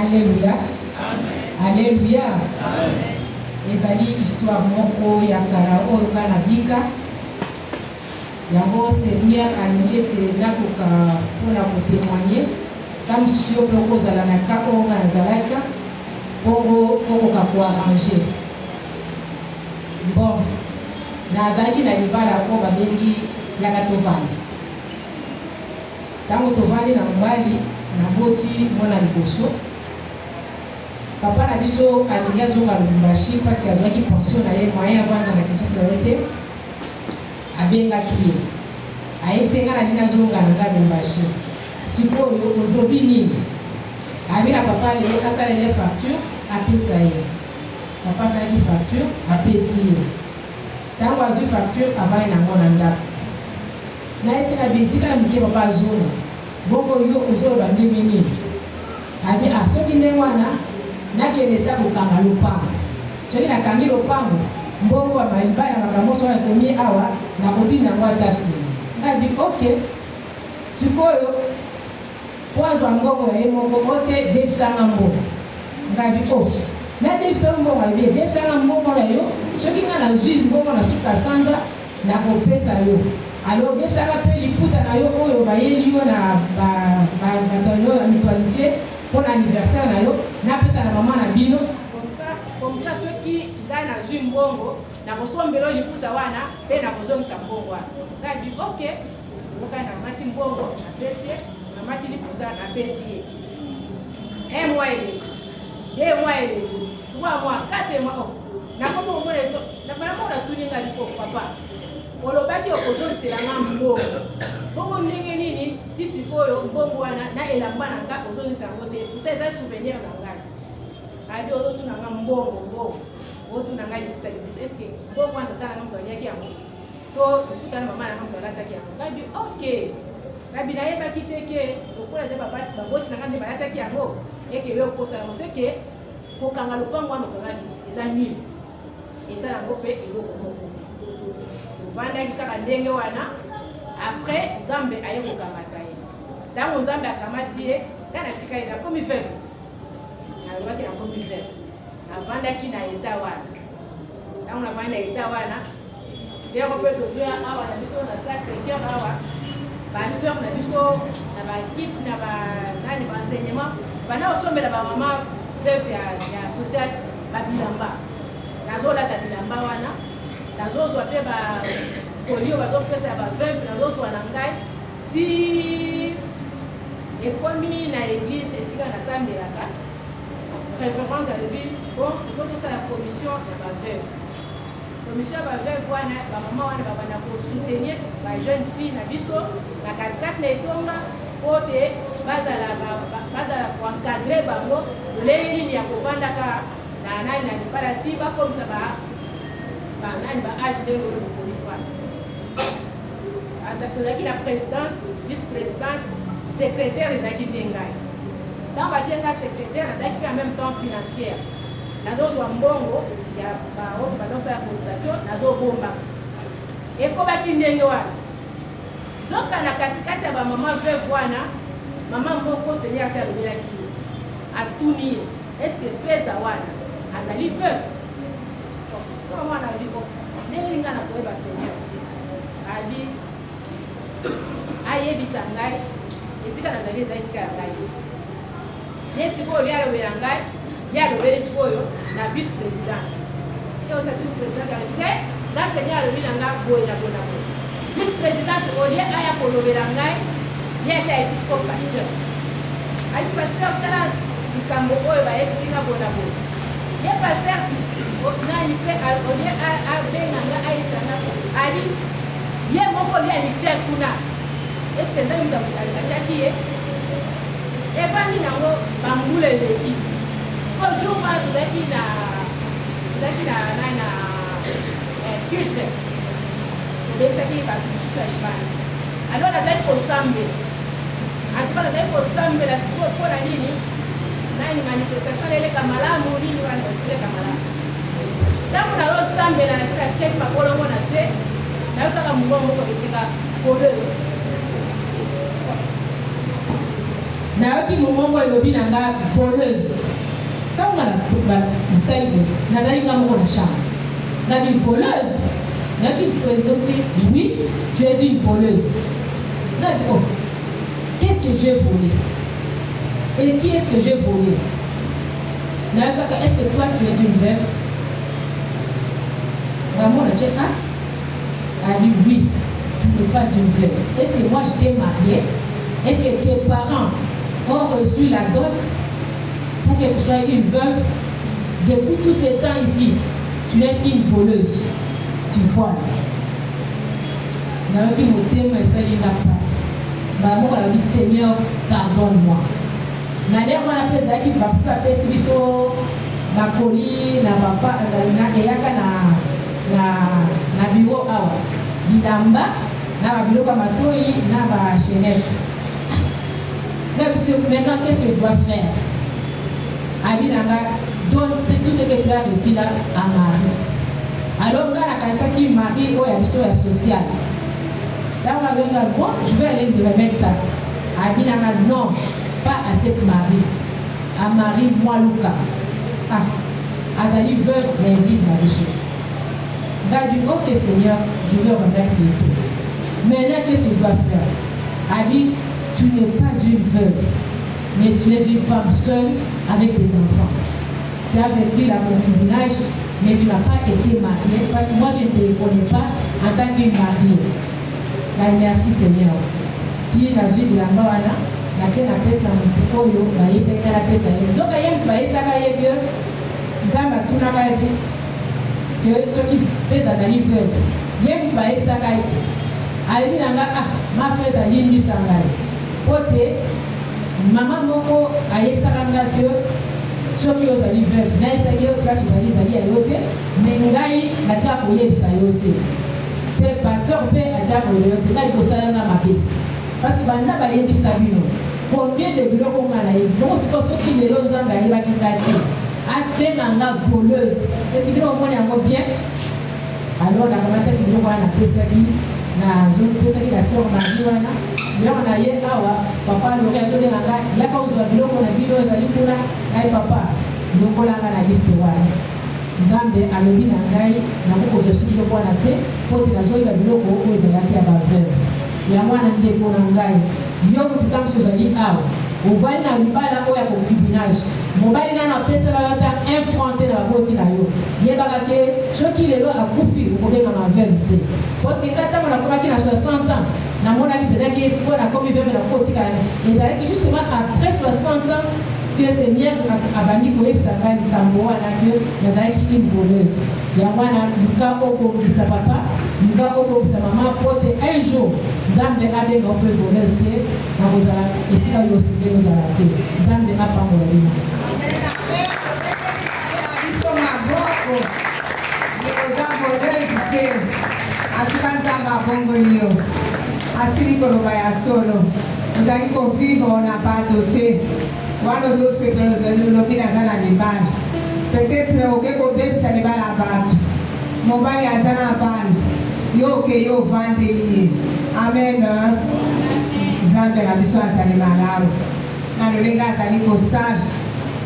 Alléluia. Alléluia. Ezali histoire moko ya kala oyo kana bika. Yango Seigneur alingi ete nakoka mpona kotémoigner ta mosusu yo mpe okozala na ka oyo nga nazalaka bongo okoka koarrange. Bon, nazalaki na libala oyo babengi yaka tovanda. Ntango tovandi na mobali naboti mwana liboso. Papa na biso alingi azonga Lubumbashi parce que azwaki pension na ye moyen avanda na Kinshasa na ye te. Abengaki ye ayebisi nga nalingi azonga na nga Lubumbashi. Sikoyo olobi nini? Abi na papa lelo asalele facture apesa ye. Papa asalaki facture apesi ye. Ntango azwi facture avai nango na ndako. Na esika bitika na moke papa azonga bongo yo ozoloba ndenge nini? Abi soki ndenge wana nakende ta kokanga lopango. Soki nakangi lopango mbongo wa malibala makambo so yakomi awa nakotinda yango ata nsima. Ngabi ok sikoyo po azwa mbongo ya ye moko ote defisanga mbongo. Ngabi na defisanga mbongo abe defisanga mbongo na yo soki nga nazwi mbongo na suka sanza nakopesa yo. Alors defisanga mpe liputa na yo oyo bayeli yo na bato ya mutualité pour l'anniversaire na yo napesa na mama na bino comme ça soki ngai nazwi mbongo nakosombela liputa wana mpe nakozongisa mbongo wana. Ngai bi ok okai namati mbongo napesi ye namati liputa napesi ye. 1 mois eleki 2 mois eleki 3 mois 4 mois nakomi omona nabanamo natuni ngai liko papa olobaki okozongisela nga mbongo bongo ndenge nini ti sikoyo mbongo wana na elamba na nga ozongisa yango te puta eza souvenir na ngai. Abi ozotuna nga mbongo otuna ngai liputa eske mbongo wana tata nanga moto aliaki yango to liputa na mama nanga moto alataki yango. Kabi ok kabi nayebaki te ke lokola eza baboti na nga nde balataki yango eke yo okosala yango seke kokanga lopango wana okangaki eza nini esala yango mpe eloko moko te. Vandaki kaka ndenge wana après Nzambe aye kokamata ye. Ntango Nzambe akamati ye kana tika ye nakomi veuve. Nalobaki nakomi veuve. Navandaki na eta wana. Ntango navandi na eta wana ndeko mpe tozoya awa na biso na Sacré-Cœur awa basœur na biso na bakipe na banani baenseignement banda kosombela bamama veuve ya social babilamba. Nazolata bilamba wana nazozwa mpe bakolio bazopesa ya baveuve nazozwa na ngai ti ekomi na église esika nasambelaka référente alobi bon ifo tosala commission ya baveuve. Commission ya baveuve wana bamama wana babanda kosoutenir bajeune fille na biso na katikati na etonga po te bazala koencadre bango lolenge nini ya kovandaka na nani na libala ti bakomisa banani baage ndenge oyo mopolisi wana. Tozalaki na présidente vice-présidente secrétaire ezalaki nde ngai. Ntango batie nga secrétaire nazalaki mpe en même temps financière nazozwa mbongo ya baoto bazosala cotisation nazobomba. Ekobaki ndenge wana zoka na katikati ya bamama veuve wana mama moko Seigneur asi alobelaki ye atuni ye eske feza wana azali veuve mwana aliko ndenge nga na koyeba Seigneur abi ayebisa ngai esika nazali eza esika ya ngai ye sikoyo ye alobela ngai ye alobeli sikoyo na vice président ye osa vice président alobi te nga Seigneur alobi na ngai boye na boye na boye. Vice président olie aya kolobela ngai ye ate ayesi sikoyo pasteur abi pasteur tala likambo oyo bayebisi nga boye na boye ye pasteur nani mpe olie abenga nga ayesanga ali ye moko lia litie kuna eske ndenge mutu atiaki ye evandi nango bambula eleki siko jour wana tozalaki na culte tobekisaki bato mosusu ya libanda alo nazali kosambela antuka nazali kosambela sikoyo mpona nini nani manifestation leleka malamu nini wana eleka malamu. Ntango nazosambela na sika cheki bakolongo na se nayokaka mbongo moko esika koleuse na qui moment où lobi nanga voleuse quand on a taille na dali nga mo na chambre na une voleuse na qui donc c'est oui tu es une voleuse oh, qu'est-ce que j'ai volé et qui est-ce que j'ai volé na est-ce que toi tu es une veuve vraiment la tchèque a dit oui tu n'es pas une veuve est-ce que moi je t'ai mariée est-ce que tes parents ont reçu la dot pour que tu sois une veuve? Depuis tous ces temps ici, tu n'es qu'une voleuse. Tu voles. Dans qui me thème est celle la passe. Maman a dit Seigneur, pardonne-moi. Nadia m'a appelé Zaki va faire biso na koli na papa na eyaka na bureau awa. Bilamba na biloko matoi na ba chaînette. Maintenant, qu'est-ce que je dois faire? Abinanga donne tout ce que tu as reçu là à Marie. Alors, quand la cancer qui marie, oh, il y a une histoire sociale. Là, on va dire, bon, je vais aller lui remettre ça. Abinanga, non, pas à cette Marie. À Marie, moi, Luca. Ah, Azali veuve l'église, ma bouche. Gars dit, ok, Seigneur, je vais remettre les tout. Maintenant, qu'est-ce que je dois faire? Abi, tu n'es pas une veuve, mais tu es une femme seule avec des enfants. Tu as vécu la concubinage, mais tu n'as pas été mariée, parce que moi je ne te connais pas en tant qu'une mariée. Là, merci Seigneur. Tu as vu de la Moana, laquelle a fait sa montée, il y a la peste à elle. Donc, il y a une peste à elle, que ceux qui font la veuve, il y a une peste à elle. Elle dit, ma fête à l'île du Sangai. Pote, maman moko ayebisaka nga que soki ozali veuve nayebisaki yo place ozali ezali ya yo te mais ngai natiaka koyebisa yo te mpe pasteur mpe atiaka koyeba yo te ngai kosala nga mabe parce que banda bayebisa bino combien de biloko nga nayebi bongo siko soki lelo nzambe ayebaki nga te abenga nga voleuse est-ce que bino omoni yango bien alors nakamataki biloko wana napesaki na zone pesaki na sœur Marie wana yango na ye awa papa loki azobenganga yaka ozwa biloko na bino ezali kuna ngai papa lokolanga na liste wana nzambe alobi na ngai nakokozwa soki biloko wana te po te nazoyeba biloko oyo ezalaki ya baveuve yango wana ndeko na ngai yo motu ntango mosusu ozali awa ovali na libala oyo ya concubinage mobali nano apesala yo ata infronte na baboti na yo yebaka ke soki lelo akufi okobengama veuve te parceke nga ntango nakomaki na 60 ans namonaki mpezaki sikoyo nakomi veuve nakotikala ezalaki justement après 60 ans que Seigneur abandi koyebisa ngai likambo wana ke nazalaki une voleuse yango wana luka okokisa papa luka okokisa mama po te un jour nzambe abenga mpe voleuse te nakozala esika oyo osengeli ozala te nzambe apambola bino biso maboko oza voleuse te atuka nzambe abongoli yo asili koloba ya solo ozali kovivre na bato te wana ozosepela ozolobi naza na libala peut-être oke kobebisa libala ya bato mobali aza na bana yo oke yo ovandeli ye amen nzambe na biso azali malamu na lolenge azali kosala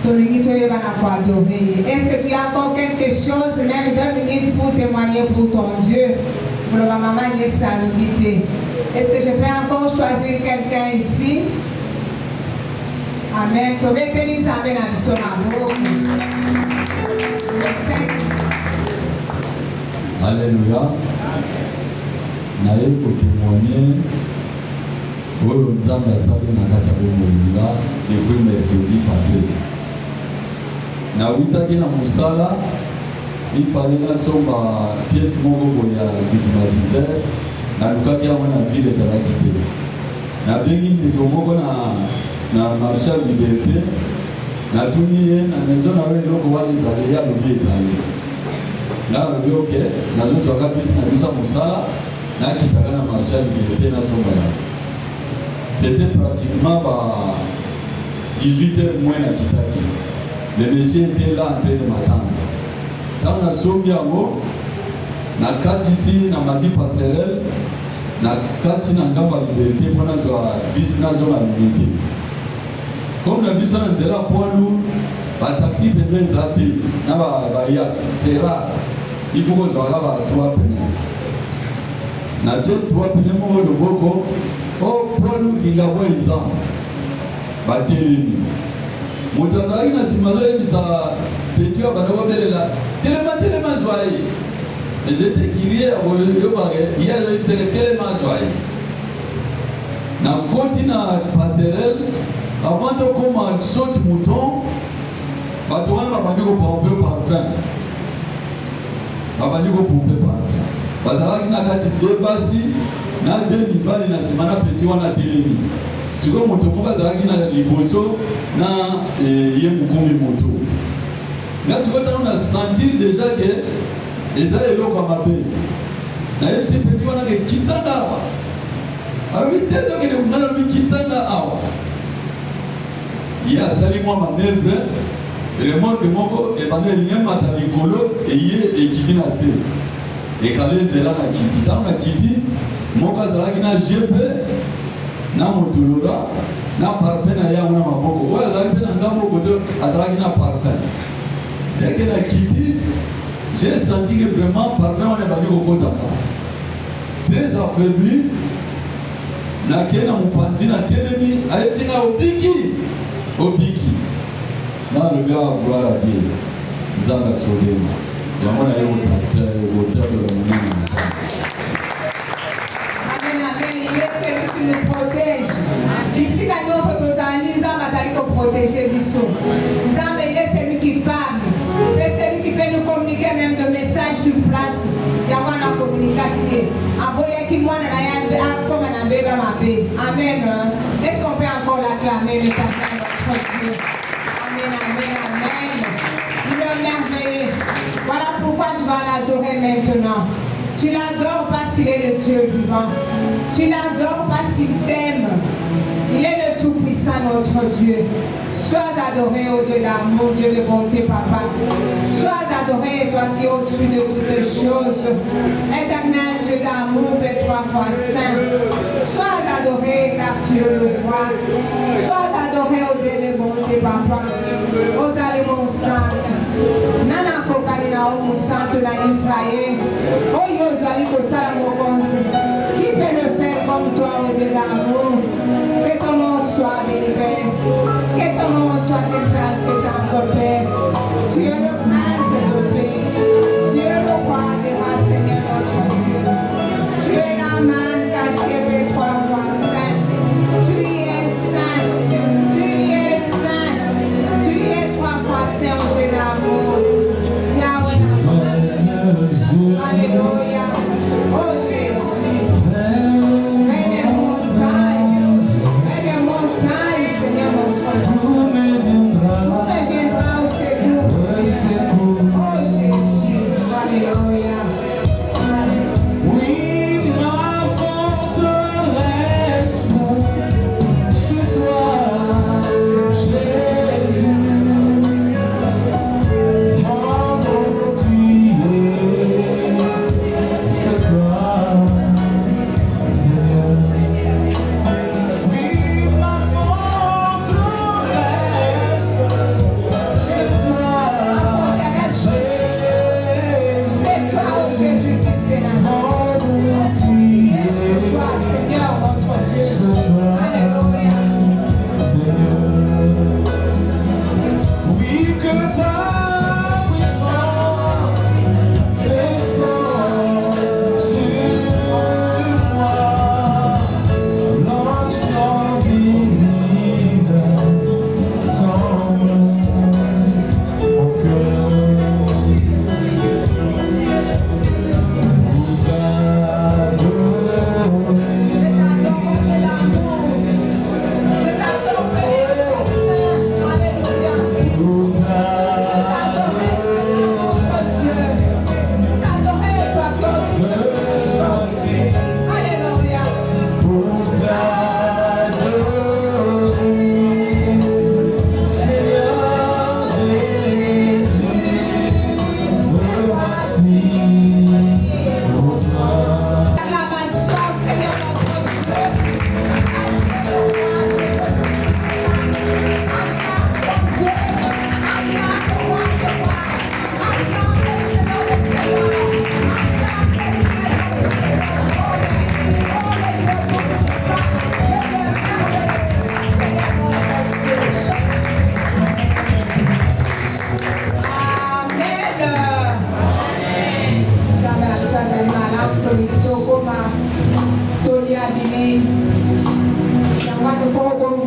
tolingi toyeba na koadore ye. Est-ce que tu as encore quelque chose même 2 minutes pour témoigner pour ton Dieu pour le maman Salubité? Est-ce que je peux encore choisir quelqu'un ici? Amen. Tometeli amen à biso maboko. Alléluia. Naye ko témoigner oyo nzambe asali na kati ya bomolinga depuis mercredi passé. Na witaki na musala ifali nasomba pièce moko boye ya climatiseur na lukaki yango na ville ezalaki te. Na bengi ndeko moko na marché ya liberté natuni ye na maison na oyo eloko wana ezali ya lobi ezali nga alobi oke nazozwaka bisi na biso ya mosala nakitaka na marché ya liberté nasomba yango. C'était pratiquement 18h moins na kitaki. Le monsieur était là en train de m'attendre. Quand on a sombi yango na kati ici na mati passerelle na kati na ngamba liberté mpona zwa bisi nazo na limité. Comme la biso na nzela poids lourd, ba taxi pene zate, na ba ya, c'est rare. Il faut que soit là ba 3 pene. Na je 3 pene mo le boko, oh poids lourd qui ga boy isa. Ba telemi. Mutazali na simazo bisa petit ba na belela. Telema zoaye. Et j'étais crié à yo bare, il y a eu telema zoaye. Na continue na passerelle. Avant de commencer saute mouton, tu vas pomper parfum. Pomper parfum. Bazala na kati debasi na demi bali na simana petit wana telemi. Siko moto ko bazala na liboso na ye mukomi moto. Na siko ta on a senti déjà que ezala eloko mabe. Na ye petit wana ke kitsanga. Alors vite donc il est dans le kitsanga awa. Il y a sali moi manœuvre remorque moko et bande lien mata likolo et yé et kiti na se et kale nzela na kiti ta na kiti moko azalaki na GP na motolola na parfum na ya na maboko o azalaki na ngambo koto azalaki na parfum dès que na kiti j'ai senti que vraiment parfum on est bandi kokota très affaibli na kena mupanzi na telemi ayetinga obiki na le gars gloire à Dieu nzamba sauvé ya mona yo tape la mona. Amen, il est celui qui nous protège. Ici quand nous sommes aux alliés, nzamba azali ko protéger biso. Nzamba il est celui qui parle. C'est celui qui peut nous communiquer même de messages sur place. Ya wana communiquer. Aboya ki mwana na ya comme na beba mabe. Amen. Est-ce qu'on peut encore l'acclamer maintenant? Amen, amen, amen. Il est merveilleux. Voilà pourquoi tu vas l'adorer maintenant. Tu l'adores parce qu'il est le Dieu vivant. Tu l'adores parce qu'il t'aime. Il est le Tout-Puissant, notre Dieu. Sois adoré, ô Dieu d'amour, Dieu de bonté, Papa. Sois adoré, toi qui es au-dessus de toutes choses. Éternel Dieu d'amour, Père 3 fois saint. Sois adoré, car tu es le roi. Sois adoré, ô Dieu de bonté, Papa. Aux aliments saints. Nana kokani na omu saint na Israël. Oh Yozali kosala mokonzi. Qui peut le faire comme toi, ô Dieu d'amour? Que ton nom soit béni, Père. Que ton nom soit exalté, notre Père. Tu es le prince de paix. Tu es le roi des rois, Seigneur notre Dieu. Tu es la main cachée, Père 3 fois saint. Tu es saint. Tu es saint. Tu es 3 fois saint, ô Dieu d'amour. Yahweh, alléluia. Oh Jésus.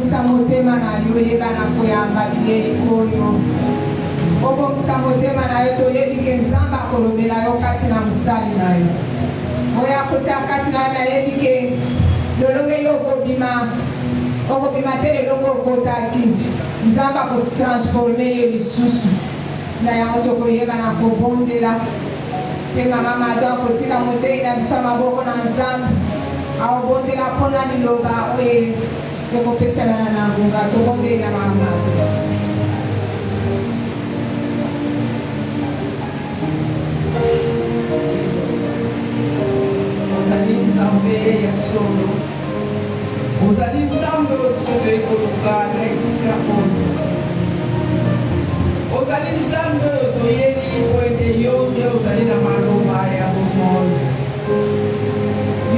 obongisa motema na yo yebana koyamba bilei oyo obongisa motema na yo toyebi ke nzambe akolobela yo kati na mosali na yo oyo akotia kati na yo nayebi ke lolonge yo okobima te lelonge okotaki nzambe akotransforme yo lisusu na yango tokoyeba na kobondela mpe mama mado akotika motei na biso ya maboko na nzambe aobondela mpona liloba oyo ekopesamana na ngonga tobondeli na mama mado. Ozali nzambe ya solo, ozali nzambe oyo ekoluka na esika oyo, ozali nzambe oyo toyebi po ete yo nde ozali na maloba ya bomoi,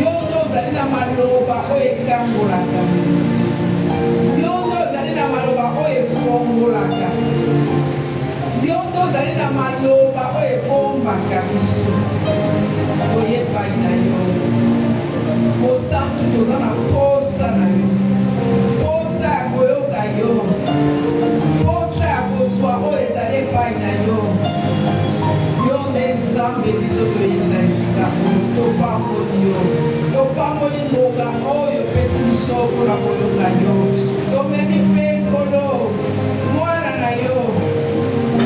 yo nde ozali na maloba oyo ekangolaka, yo nde ozali na maloba oyo efongolaka, yo nde ozali na maloba oyo ebombaka biso toyebai na yo. Mosantu toza na posa na yo, posa ya koyoka yo, posa ya kozwa oyo ezali epai na yo. Yo nde nzambe biso toyebi na esika oyo topamboli yo, topamboli ngonga oyo opesi biso mpona koyoka yo. Tomemi mpe nkolo mwana na yo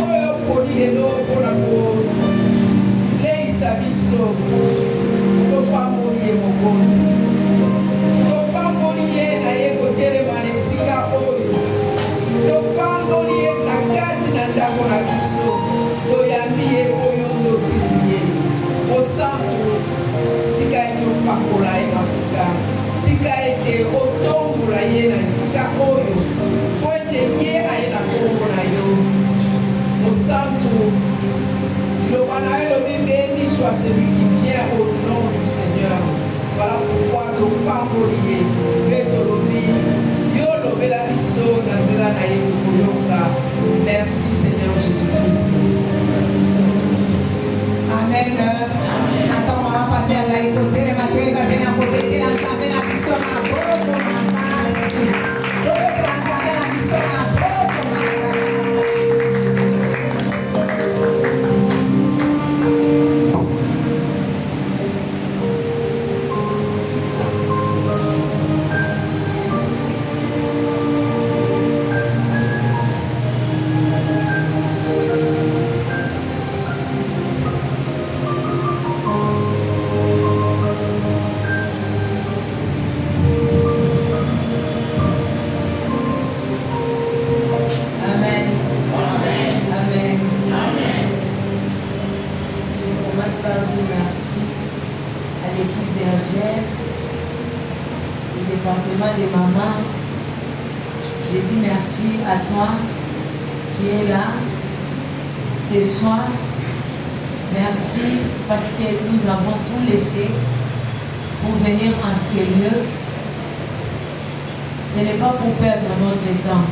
oyo poni lelo mpona koleisa biso. Topamboli ye mokonzi, topamboli ye na ye kotelema na esika oyo, topamboli ye na kati na ndako na biso, toyambi ye oyo ndotindi ye. Mosantu tika ete opakola ye mafuta, tika ete otombola ye na esika oyo po ete ye aye na kombo na yo. Mosantu loba na yo lobi béni soit celui qui vient au nom du Seigneur. Voilà pourquoi topamboli ye mpe tolobi yo lobela biso na nzela na ye tokoyoka. Merci Seigneur Jésus-Christ. Amen. Nataka mama pasi azali kotelema toyeba mpe na kobetela nzambe na biso maboko makasi, tobetela nzambe na biso maboko makasi. Des mamans, je dis merci à toi qui es là ce soir. Merci parce que nous avons tout laissé pour venir en ces lieux. Ce n'est pas pour perdre notre temps,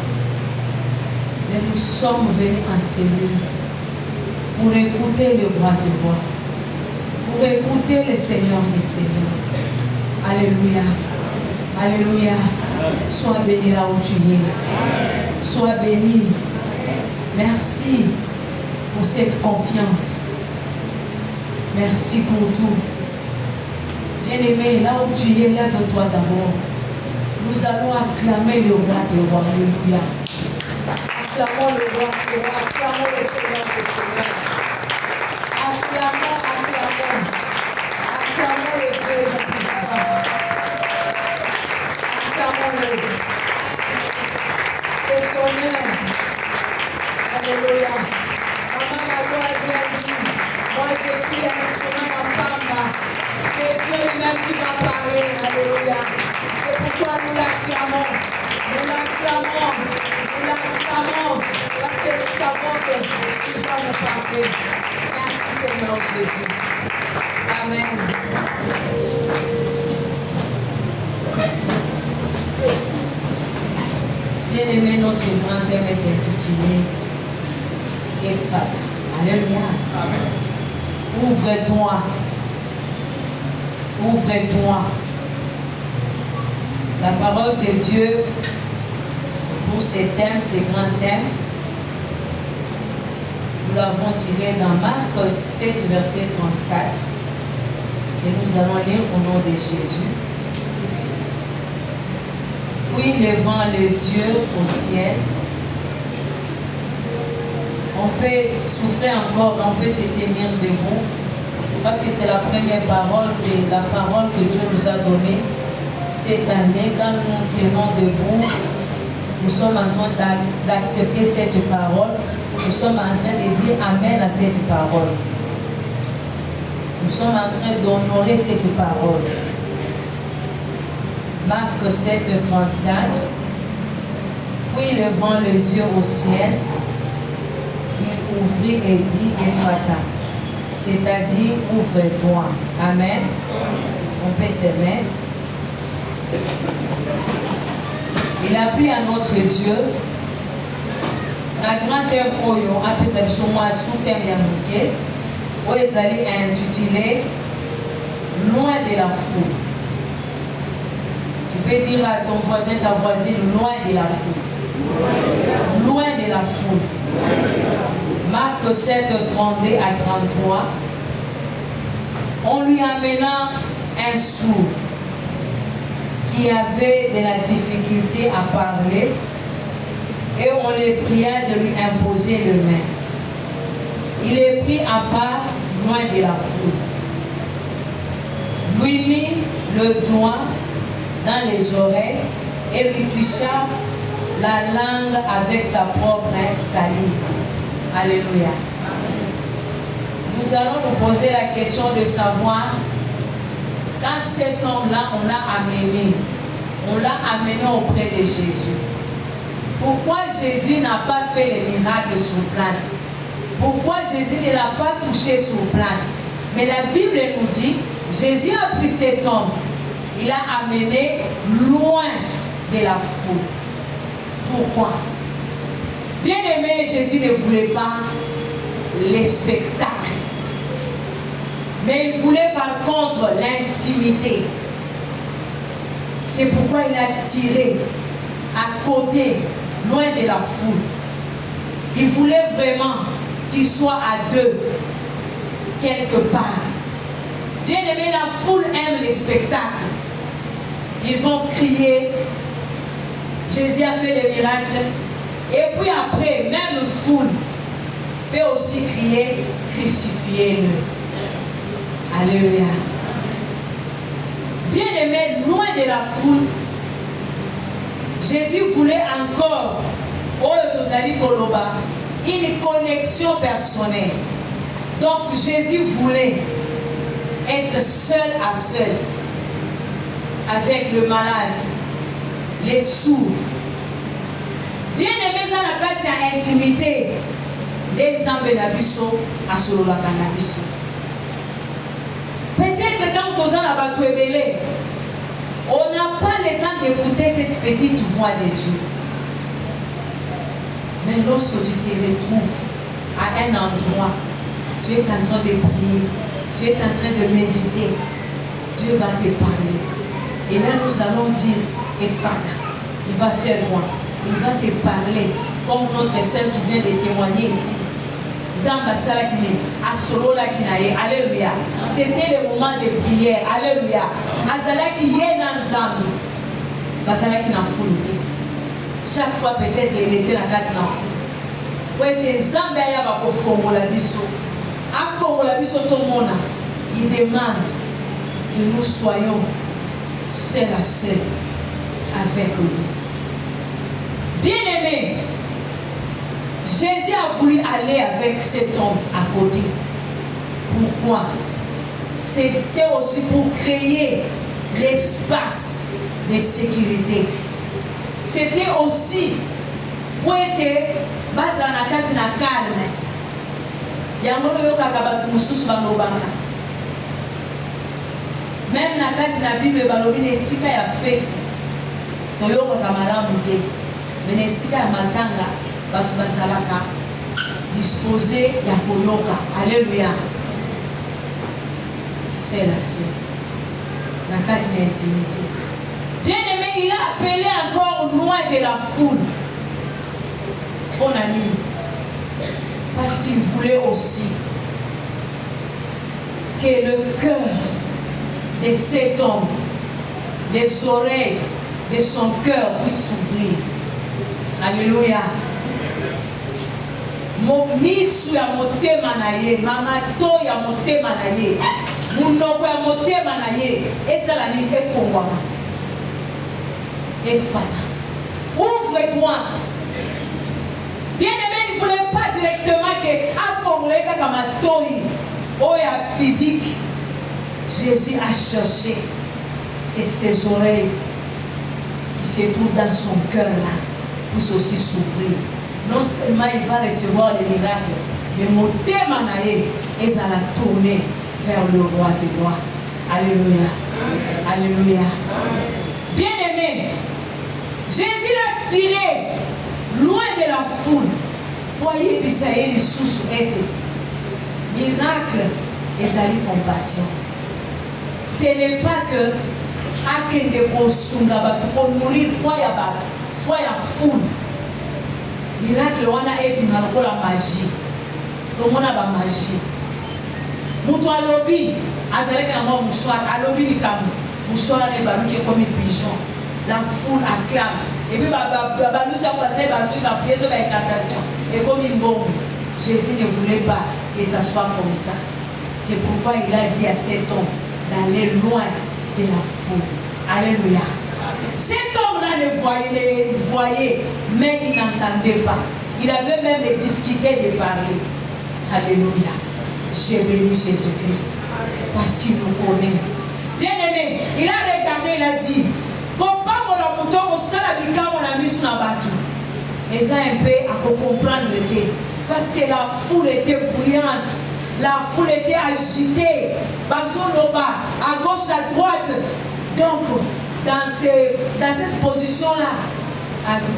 mais nous sommes venus en ces lieux pour écouter le roi de roi, pour écouter le Seigneur des Seigneurs. Alléluia. Alléluia. Sois béni là où tu es. Sois béni. Merci pour cette confiance. Merci pour tout. Bien-aimé, là où tu es, lève-toi d'abord. Nous allons acclamer le roi des rois. Alléluia. Acclamons le roi des rois. Acclamons le Seigneur des Seigneurs. Acclamons, acclamons. Acclamons le Dieu puissant. C'est son nom. Alléluia. Maman Mado a bien dit, moi je suis l'instrument en Pamba. C'est Dieu lui-même qui va parler. Alléluia. C'est pourquoi nous l'acclamons. Nous l'acclamons. Nous l'acclamons. Parce que nous savons que tu vas nous parler. Merci Seigneur Jésus. Amen. Bien-aimé, notre grand-mère est intitulée Ephata. Alléluia. Amen. Ouvre-toi. Ouvre-toi. La parole de Dieu pour ces thèmes, ces grands thèmes. Nous l'avons tiré dans Marc 7, verset 34. Et nous allons lire au nom de Jésus. Puis levant les yeux au ciel, on peut souffrir encore, on peut se tenir debout, parce que c'est la première parole, c'est la parole que Dieu nous a donnée cette année. Quand nous tenons debout, nous sommes en train d'accepter cette parole, nous sommes en train de dire Amen à cette parole. Nous sommes en train d'honorer cette parole. Marc 7, 34. Puis levant les yeux au ciel, il ouvrit et dit Ephrata, c'est-à-dire ouvre-toi. Amen. On peut se mettre. Il a pris à notre Dieu la grande terme oyo appelle ça sur moi sous terme yamuke où ils allaient intituler loin de la foule. Tu peux dire à ton voisin, ta voisine, loin de la foule. Loin de la foule. Marc 7, 32 à 33. On lui amena un sourd qui avait de la difficulté à parler et on les pria de lui imposer les mains. Il est pris à part loin de la foule. Lui mit le doigt dans les oreilles et lui toucha la langue avec sa propre salive. Alléluia. Nous allons nous poser la question de savoir quand cet homme-là, on l'a amené auprès de Jésus. Pourquoi Jésus n'a pas fait les miracles sur place? Pourquoi Jésus ne l'a pas touché sur place? Mais la Bible nous dit, Jésus a pris cet homme, il l'a amené loin de la foule. Pourquoi? Bien aimé, Jésus ne voulait pas les spectacles. Mais il voulait par contre l'intimité. C'est pourquoi il a tiré à côté, loin de la foule. Il voulait vraiment qu'il soit à deux, quelque part. Bien aimé, la foule aime les spectacles. Ils vont crier. Jésus a fait des miracles. Et puis après, même foule peut aussi crier, crucifiez-le. Alléluia. Bien aimé, loin de la foule, Jésus voulait encore, une connexion personnelle. Donc Jésus voulait être seul à seul avec le malade, les sourds. Bien aimé, ça la carte à intimité. D'exemple d'abisso à solo la canabiso. Peut-être quand on a battu belé, on n'a pas le temps d'écouter cette petite voix de Dieu. Mais lorsque tu te retrouves à un endroit, tu es en train de prier, tu es en train de méditer, Dieu va te parler. Et là nous allons dire, Ephrata, il va faire quoi? Il va te parler, comme notre sœur qui vient de témoigner ici. Alléluia. C'était le moment de prière. Alléluia. Chaque fois peut-être il était dans la carte. Il demande que nous soyons seul à seul avec lui. Bien aimé, Jésus a voulu aller avec cet homme à côté. Pourquoi? C'était aussi pour créer l'espace de sécurité. C'était aussi pour être base dans la carte na calme. Même la carte na Bible balobi ne sika ya fête. Toyoko kamalamu te. Mais ne sika ya matanga. Disposé ya koyoka. Alléluia. C'est la seule. La carte d'intimité. Bien aimé, il a appelé encore loin de la foule. Bon ami, parce qu'il voulait aussi que le cœur de cet homme, les oreilles de son cœur puissent s'ouvrir. Alléluia. Misu ya motema na ye, mamato ya motema na ye, munoko ya motema na ye, esala nini efongwama. Efata. Ouvre-toi. Bien-aimé, ne voulez pas directement que afongwe kaka matoi, oya physique. Jésus a cherché et ses oreilles qui se trouvent dans son cœur là puissent aussi s'ouvrir. Non seulement il va recevoir les miracles, mais mon thème est à la tourner vers le roi des rois. Alléluia. Alléluia. Bien-aimé, Jésus l'a tiré loin de la foule. Voyez, Bisaïe, sous être miracle et sa compassion. Ce n'est pas que akende kosunga batu ko mourir foi ya batu, foi ya foule. Miracle wana ebima lokola magie. Tomona ba magie. Mutu alobi azaleka na mouchoir, alobi likambo. Mouchoir na baluki comme pigeon. La foule acclame. Et puis balusi a passé basu ba pièce ba incantation. Et comme une bombe. Jésus ne voulait pas que ça soit comme ça. C'est pourquoi il a dit à cet homme d'aller loin de la foule. Alléluia. Cet homme-là le voyait, mais il n'entendait pas. Il avait même des difficultés de parler. Alléluia. J'ai béni Jésus-Christ parce qu'il nous connaît. Bien-aimé, il a regardé, il a dit, et ça un peu à comprendre parce que la foule était bruyante. La foule était agitée, à gauche, à droite. Donc, dans cette position-là,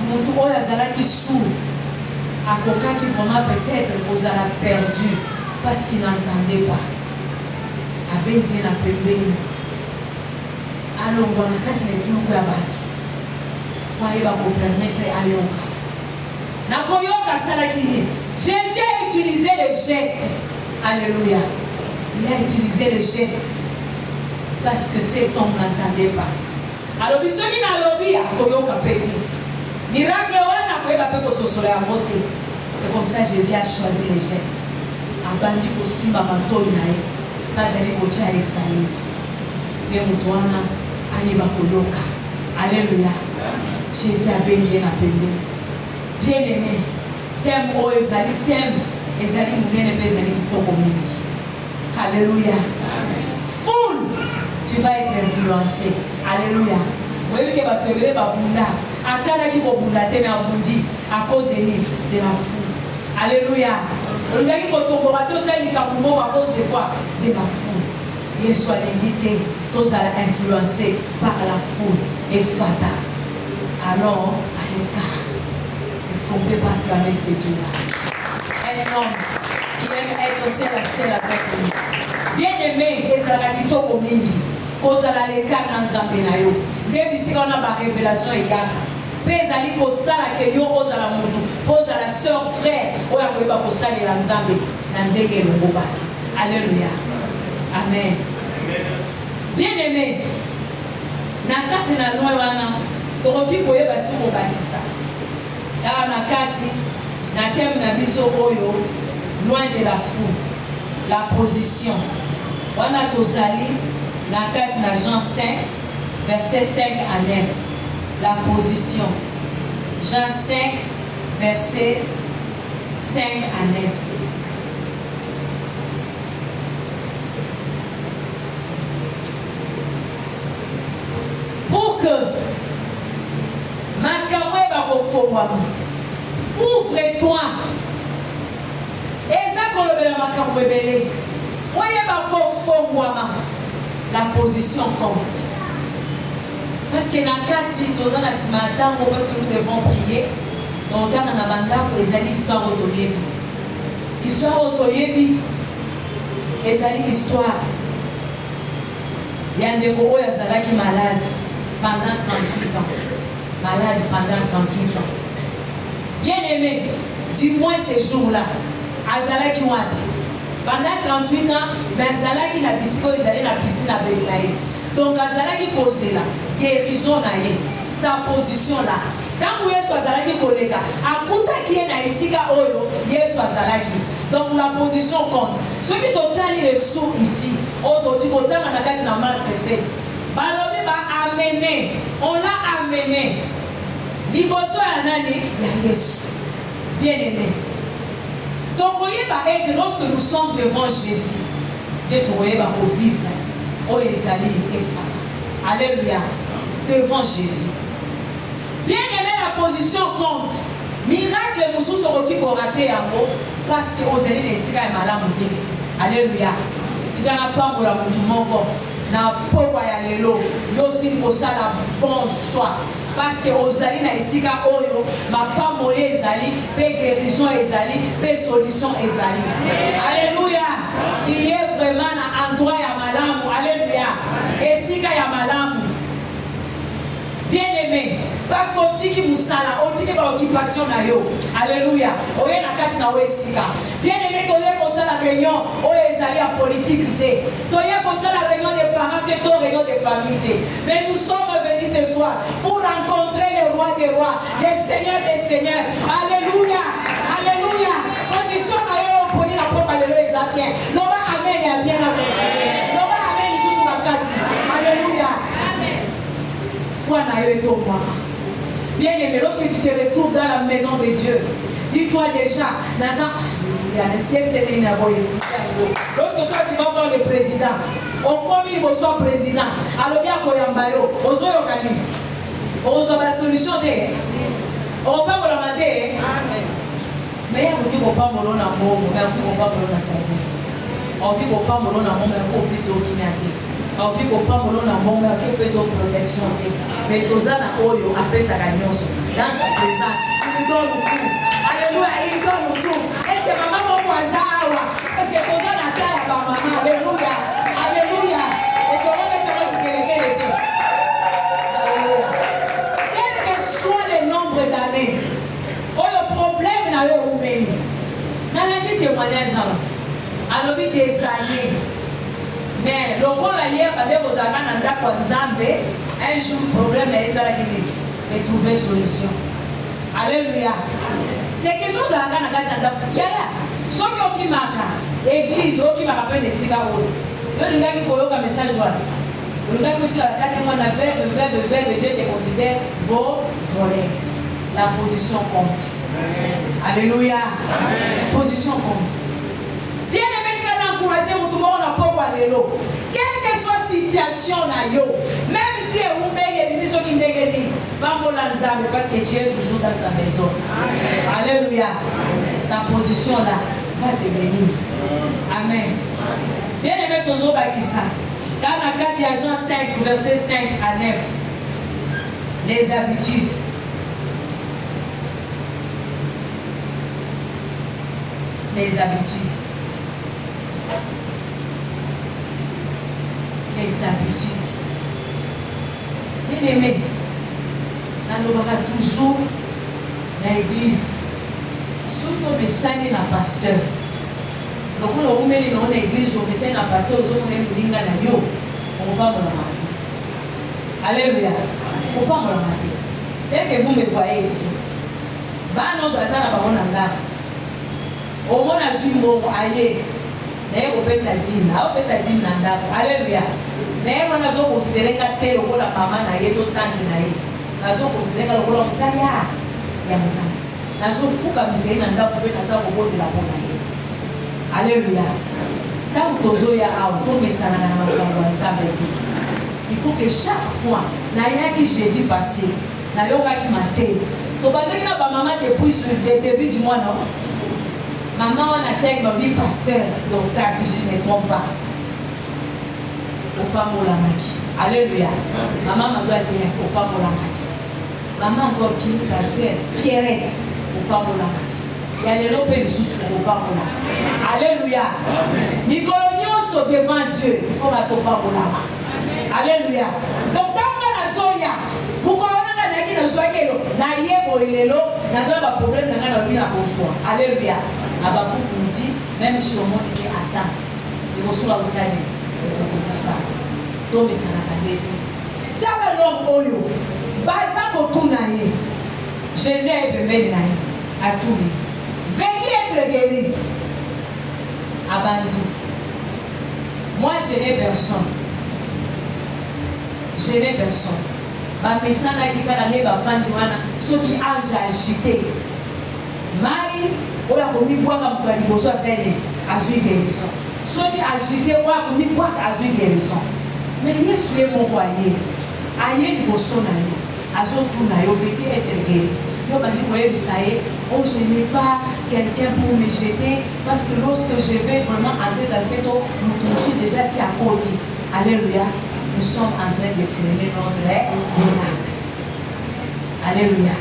Moutouo Yazala qui sourd, à Koka qui vraiment peut-être vous a perdu parce qu'il n'entendait pas. À Bendien la Pembeni, alors on va le plus à battre. Il va vous permettre à Yoka. Nakoyoka Salakini. Jésus a utilisé le geste. Alléluia. Il a utilisé le geste parce que cet homme n'entendait pas. Alors, il a lobby à Koyoka Petit. Miracle, c'est comme ça que Jésus a choisi les gestes. Abandi Kosimba Mantoinae, Bazali Kocha et Salif. Et Moutouana, Aniba Koyoka. Alléluia. Jésus a béni la pédé. Bien-aimé, thème au Ezali, thème. Ezali Moulin et Ezali Tokomiki. Alléluia. Foule, tu vas être influencé. Alléluia. Vous voyez que va te révéler Babunda. À cada qui va Bunda, t'es Abundi, à cause de la foule. Alléluia. Le gars qui va tomber, tout ça, il est à cause de quoi? De la foule. Il soit limité, tous à influencé par la foule et fatal. Alors, à l'écart, est-ce qu'on ne peut pas clamer ce Dieu-là? Un homme qui aime être seul à seul avec lui. Bien-aimé, et ça va dire au mingi. Cause à l'écart dans Zambenayo. Depuis si on a ma révélation et yaka. Pèsali pour ça la que yo ose à la moto. Pose à la soeur, frère. Ou à quoi pour ça les Zambé. Nandege Lumboba. Alléluia. Amen. Bien-aimé. Nakati na noy wana. Toroki koyeba si mo bakisa. Car nakati na thème na biso oyo loin de la foule. La position. Wana tozali na kati na Jean 5 verset 5 à 9. La position. Jean 5 verset 5 à 9. Pour que Makamwe Bakofongwama, ouvre-toi. Et ça qu'on le veut Makamwe Bele. Voyez Bakofongwama. La position compte. Parce que dans Kati, parce que nous devons prier, dans le temps de Nabanda, ils allaient histoire autoyebi. Histoire autoyebi, ils allaient histoire. Il y a un décoro, il y a qui malade pendant 38 ans. Malade pendant 38 ans. Bien aimé, du moins ces jours-là, Azalaki Wapi. Pendant 38 ans, mais Azalaki na bisiko, ils allaient la piscine à Bethlehem. Donc Azalaki posé là, guérison na ye, sa position là. Quand Yesu Azalaki koleka, akuta qui est na isika oyo, Yesu Azalaki. Donc la position compte. Ceux qui totalent les sous ici, on l'a amené, on l'a amené. Liboso ya nani ya Yesu. Bien aimé. Donc voyez que lorsque nous sommes devant Jésus, de trouver pour vivre, oh Ezali et Fata. Alléluia. Devant Jésus. Bien aimé, la position compte. Miracle, nous sommes qui pour rater un mot parce que vous allez laisser quand même à la montée. Alléluia. Tu vas pas pour la montée, mon corps. Na pokwa ya lelo yo sili kosala bon choix parce que ozali na esika oyo mapambo ezali pe guérison ezali pe solution ezali. Alléluia. Tu es vraiment na endroit ya malamu. Alléluia. Esika ya malamu. Bien aimé, parce qu'on dit qu'il moussala, on dit qu'il y a l'occupation na yo. Alléluia. On est na kati na wesika. Bien aimé, tu es pour la réunion, on est allé à politique. Tu es pour la réunion des parents, tu es pour la réunion des familles. Mais nous sommes venus ce soir pour rencontrer le roi des rois, le seigneur des seigneurs. Alléluia. Alléluia. Position na yo, on prenait la propre alléluia exapien. L'on va amener à bien la continuer. L'on va amener sous la case. Alléluia. Bien aimé, lorsque tu te retrouves dans la maison de Dieu, dis-toi déjà, lorsque toi tu vas voir le président, comme il reçoit le président, alors bien Koyambayo, on reçoit la solution de on va pas la mater. Mais il y a qui ne vont pas me l'on a mot, mais qui ne vont pas me l'on a sa bouche. On dit qu'on pas me l'on a mot, mais qu'on puisse au qui on dit qu'on pas me l'on a mot, mais qu'on puisse au protection. Mais Tozana Oyo appelle sa gagnance. Dans sa présence, il donne le tout. Alléluia, il donne le tout. Est-ce que maman m'a croisé à Awa? Parce que Tozana a la maman. Alléluia. Alléluia. Et ce moment que je te l'ai dit. Alléluia. Quel que soit le nombre d'années, le problème n'a eu oublié. Dans la vie témoignage, alors des années. Mais le rôle hier, avec vos agents dans Zambé, un jour problème est ça et trouver solution. Alléluia. C'est quelque chose à la Canada. Ceux qui marquent l'église, qui m'a rappelé les cigares. Le gars qui colloque un message. Le gars que tu as la on a fait, Dieu te considère vos volets. La position compte. Alléluia. La position compte. Bien aimé, tu vas encourager tout le monde à pas aller l'eau. Quelle que soit la situation, même si vous mettez des qui ne pas pour l'ensemble parce que tu es toujours dans ta maison. Alléluia. Ta position là va te bénir. Amen. Bien aimé, toujours Bakissa. Quand on a 4 Jean 5, verset 5 à 9, les habitudes. Les habitudes. Les habitudes. Bien aimé, nous avons toujours dans l'église, surtout le salut d'un pasteur. Donc, on met dans l'église, on met un pasteur, on met un lingana, on ne va pas me le mater. Alléluia. On ne va pas me le mater. Dès que vous me voyez ici, on va au moins à suivre ailleurs. Mais on peut s'adine, on peut s'adine dans l'âme. Alléluia. Mais on a considéré que tel ou la maman n'a eu d'autres temps qu'il n'a eu. On a considéré que le rôle de ça y a. Il y a ça. On a fou comme c'est un endroit pour faire ça au bout de la bonne année. Alléluia. Quand on a un ça il faut que chaque fois, il y a qui jeudi passé, il y a qui m'a dit, tu vas dire que maman depuis le début du mois, non? Maman, on a dit que pasteur, docteur, si je ne me trompe pas. Au pas pour la maquille. Alléluia. Maman m'a dit au pas pour la maquille. Maman encore qui pasteur, Pierrette, au pas pour la maquille. Il y a les lopes de sous au pas pour la maquille. Alléluia. Nicolonios sont devant Dieu. Il faut mettre au pas pour la maquille. Alléluia. Donc, dans la soya, vous connaissez qui ne soit que na yebo ilelo Dans un problème, dans la vie, alléluia. Abakou nous dit, même si le monde était atteint, il reçoit aussi ça. Donc, ça n'a pas été. Dans l'homme Oyo, Baza Kotunaye, Jésus est bébé à tout. Veux-tu être guéri? Abandi. Moi, je n'ai personne. Je n'ai personne. Ma messana qui va aller, ma femme, ceux qui ont agité. Maï, on a commis boire comme toi, il faut soit serré, à suivre guérison. Ceux qui ont agité, on a commis boire à suivre guérison. Mais il est mon foyer. Aïe, il faut sonner. À son tour, il faut être guéri. Moi, je dis, oui, ça y est, oh, je n'ai pas quelqu'un pour me jeter, parce que lorsque je vais vraiment entrer dans cette eau, nous sommes déjà si à côté. Alléluia. Nous sommes en train de filmer notre miracle. Alléluia.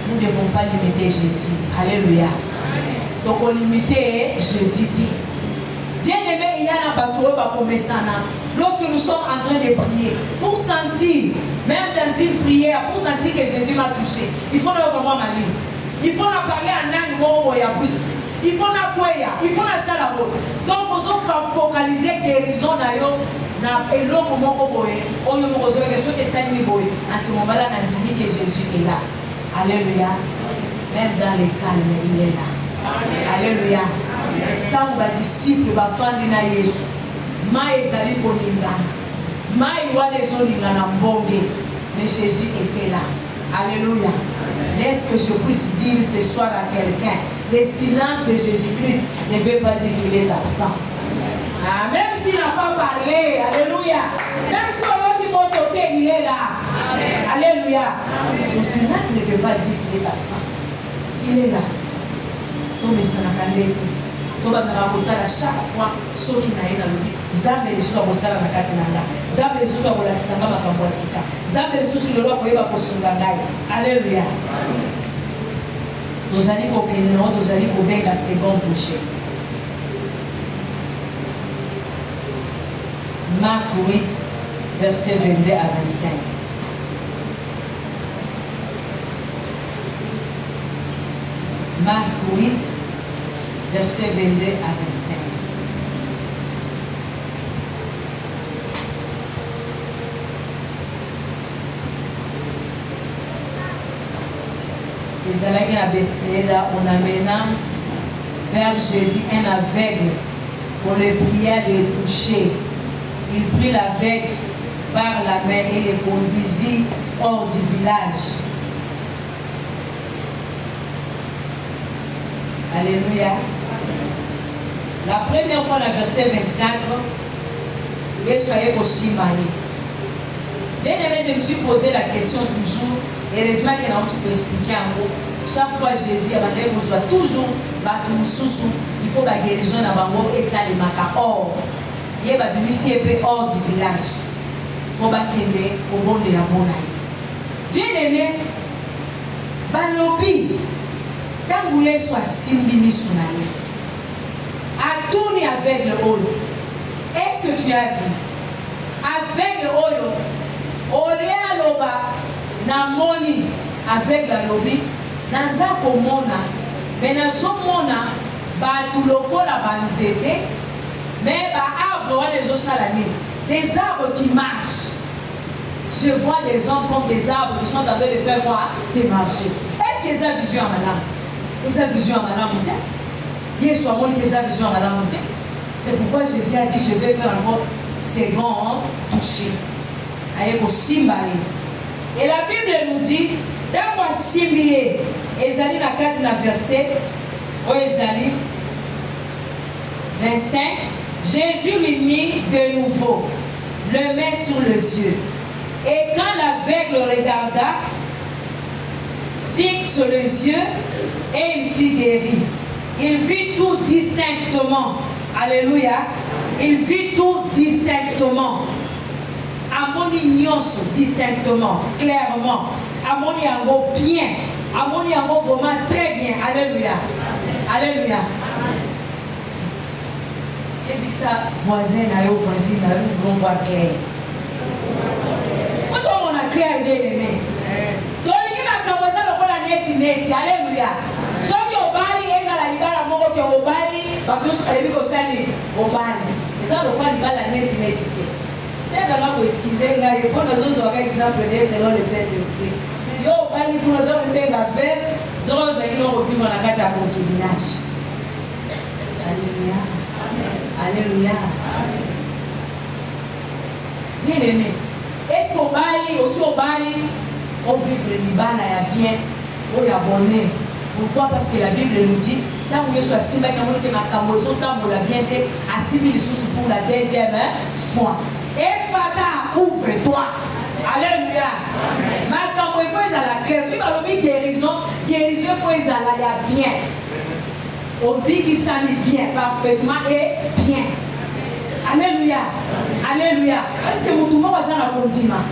Nous ne devons pas limiter Jésus. Alléluia. Donc on limite Jésus. Bien aimé, il y a un bateau qui va lorsque nous sommes en train de prier, pour sentir, même dans une prière, pour sentir que Jésus m'a touché, il faut nous voir ma ligne. Il faut nous parler en langue plus. Il faut nous voir, il faut nous faire. Donc nous sommes focaliser guérison d'ailleurs. Et l'eau comme on à ce moment-là, on a dit que Jésus est là. Alléluia. Même dans les calmes, il est là. Alléluia. Quand les disciples vont faire de Jésus, mais Jésus était là. Alléluia. Est-ce que je puisse dire ce soir à quelqu'un, le silence de Jésus-Christ ne veut pas dire qu'il est absent. Ah, même s'il n'a pas parlé, alléluia. Même si on dit mon côté, il est là. Amen. Alléluia. Son silence ne veut pas dire qu'il est absent. Il est là. Donc, ça n'a qu'à l'être. Donc, on a raconté à chaque fois ce qui n'a rien à lui. Zambe les soins au salon à Katinanga. Zambe les soins au Laksanga Makambwasika. Zambe les soins sur le roi Koyeba Kosungangai. Alléluia. Nous allons au Kénéon, nous allons au Benga second touché. Marc 8, verset 22 à 25. Marc 8, verset 22 à 25. Les Alakis à Bethsaïda, on amena vers Jésus un aveugle pour le prier de toucher. Il prit l'aveugle par la main et le conduisit hors du village. Alléluia. La première fois, le verset 24, il soyez aussi marié. Bien aimé, je me suis posé la question toujours, et heureusement que tu peux expliquer en gros. Chaque fois Jésus a besoin toujours, il faut la guérison à Bango et ça les marque hors. Il y a des policiers hors du village pour bakende au bon de la bonne. Bien aimé, Balobi, quand vous êtes soit Simbini Sunani, à tourner avec le Oyo, est-ce que tu as vu? Avec le Oyo, Orea Loba, Namoni, avec la lobby, Naza Komona, mais Nazomona, Batuloko la Banzete, mais des arbres qui marchent. Je vois des hommes comme des arbres qui sont en train de faire quoi? Des marchés. Est-ce qu'ils ont vision à madame? Ils ont vision à madame? Il y a soit monde qui a vision à madame. C'est pourquoi Jésus a dit je vais faire encore second toucher. Avec au Simbaï. Et la Bible nous dit dans moi Simbié, Esaïe la 4 verset, au Esaïe 25. Jésus lui mit de nouveau le main sur les yeux. Et quand l'aveugle regarda, fixe les yeux et il fut guéri. Il vit tout distinctement. Alléluia. Il vit tout distinctement. Amoni nyonso distinctement, clairement. Amoni yango bien. Amoni yango vraiment très bien. Alléluia. Alléluia. Et puis ça, voisin, voisine, nous voulons voir clair. Quand on a clair, bien aimé. Donc, il y a un net. Alléluia. Alléluia. Ceux qui ont bali, ils ont la libala moko qui ont bali, parce que les gens qui ont bali. Ils ont le droit de libala net. C'est vraiment pour excuser, il y a des autres exemples selon le Saint-Esprit. Yo bali pour nous avons fait la fête, nous avons vivre dans la carte à concubinage. Alléluia. Alléluia. Bien aimé. Est-ce qu'on bali, aussi au bali, on vit le Liban, il y a bien, on y a bonheur. Pourquoi? Parce que la Bible nous dit, tant que je suis assis, tant que la bien été assis pour la deuxième fois. Et Fata, ouvre-toi. Alléluia. Mais quand il faut la claire, si on dit guérison, guérison, il faut la bien. On dit qu'il s'en est bien, parfaitement et bien. Alléluia. Alléluia. Est-ce que mon tout le monde va dans la condiment?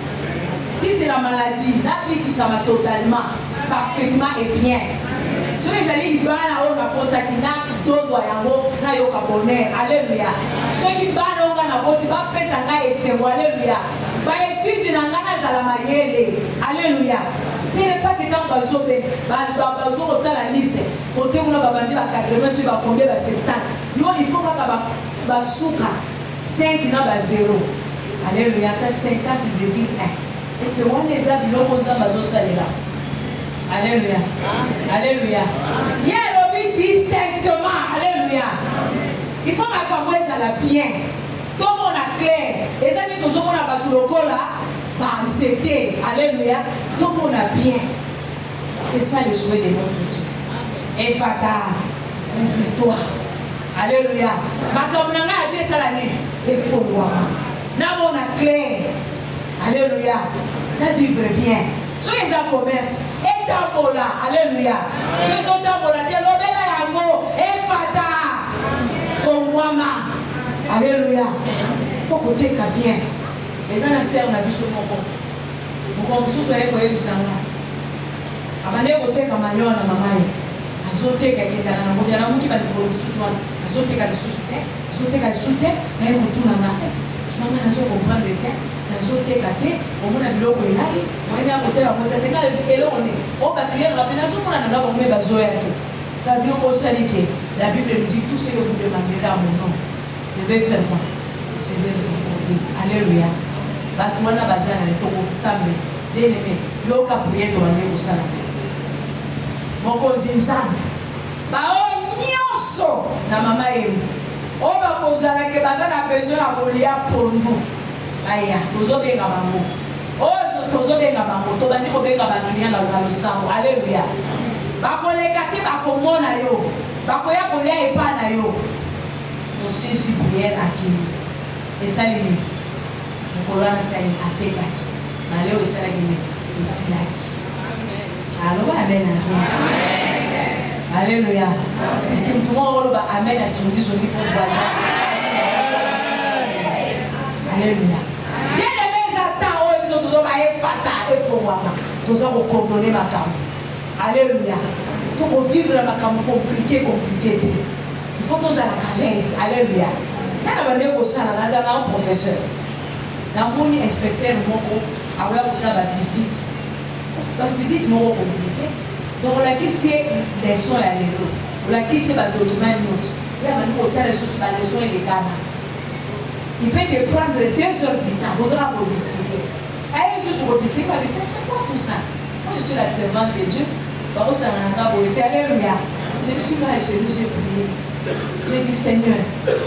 Si c'est la maladie, la vie qui s'en va totalement, parfaitement et bien. Si vous allez dire, on a porté qui n'a d'autres yango, n'a yo bonheur. Alléluia. Ceux qui battent, on a porté, va faire ça et c'est alléluia. Ba étude na ngana za la mayele. Alléluia. Ce n'est pas que quand bazo au la liste, côté on a babandi ba 80 sur ba combien ba 70. Il faut pas ba souka 5 na ba 0. Alléluia. 50,1. Est-ce que on les a biloko nza bazo salela? Alléluia. Alléluia. Il y a le distinctement. Alléluia. Il faut m'accompagner à la bien. Tout le monde a clair. Les amis, tout le monde a battu le col là. C'était. Alléluia. Tout le monde a bien. C'est ça le souhait de notre Dieu. Et Fata, ouvre-toi. Alléluia. M'accompagner à Dieu ça l'année. Il faut voir. N'a mon a clair. Alléluia. La vivre bien. Soyez en commerce. Et tambola. Alléluia. Soyez en tambola. Delobela yango. Et Fata. Faut moi. Alléluia. Faut que tu aies bien. Les gens servent la vie sur mon compte. Pourquoi vous soyez pour eux, ça va. Avant de voter comme un lion à maman. À sauter quelqu'un dans la mouille, à la mouille qui va te voir sous soi. À sauter qu'à soutien. À sauter qu'à soutien. Et on tourne en arrière. Maman n'a pas comprendre le temps. Na sauté kate, on a biloko elali, on a côté à côté de là et là on est. On va crier la peine à ce qu'on a d'abord mais bazoé. La Bible aussi dit que la Bible nous dit tout ce que vous demandez à mon nom. Je vais faire quoi? Je vais vous accorder. Alléluia. Batouana bazana le toko sambe. Bien aimé, yo ka prier to ande osala. Moko zinzambe. Ba o nyonso na mama yemu. O ba kozala ke bazana besoin à kolia pondu. Aya, tozobenga bango. Oh, tozobenga bango. Tobandi kobenga ba client na lusango. Alléluia. Bakoleka te bakomona yo. Bakoya kolia epa na yo. Aussi si prière akili. Et ça limi. Mokolana sa ni apekaki. Na leo esala kimi esilaki. Alors amen. Amen. Alléluia. Parce que tout le monde va amen à son dit pour voisin. Alléluia. Bien aimé, j'attends, ils ont toujours Fata et Fouama. Tous ont coordonné ma cam. Alléluia. Tout pour vivre ma cam compliqué. Il faut tous avoir la l'aise. Alléluia. Il y a un professeur. Dans mon inspecteur, il y a une visite. La visite est compliquée. Donc, on a qui c'est les soins à l'école. On a qui c'est le document. Il y a un hôtel de soins et les canards. Il peut te prendre 2 heures du temps, vous allez vous discuter. Allez juste vous discuter, c'est quoi tout ça? Moi je suis la servante de Dieu. Alléluia. Je me suis mis à genoux, j'ai prié. J'ai dit Seigneur,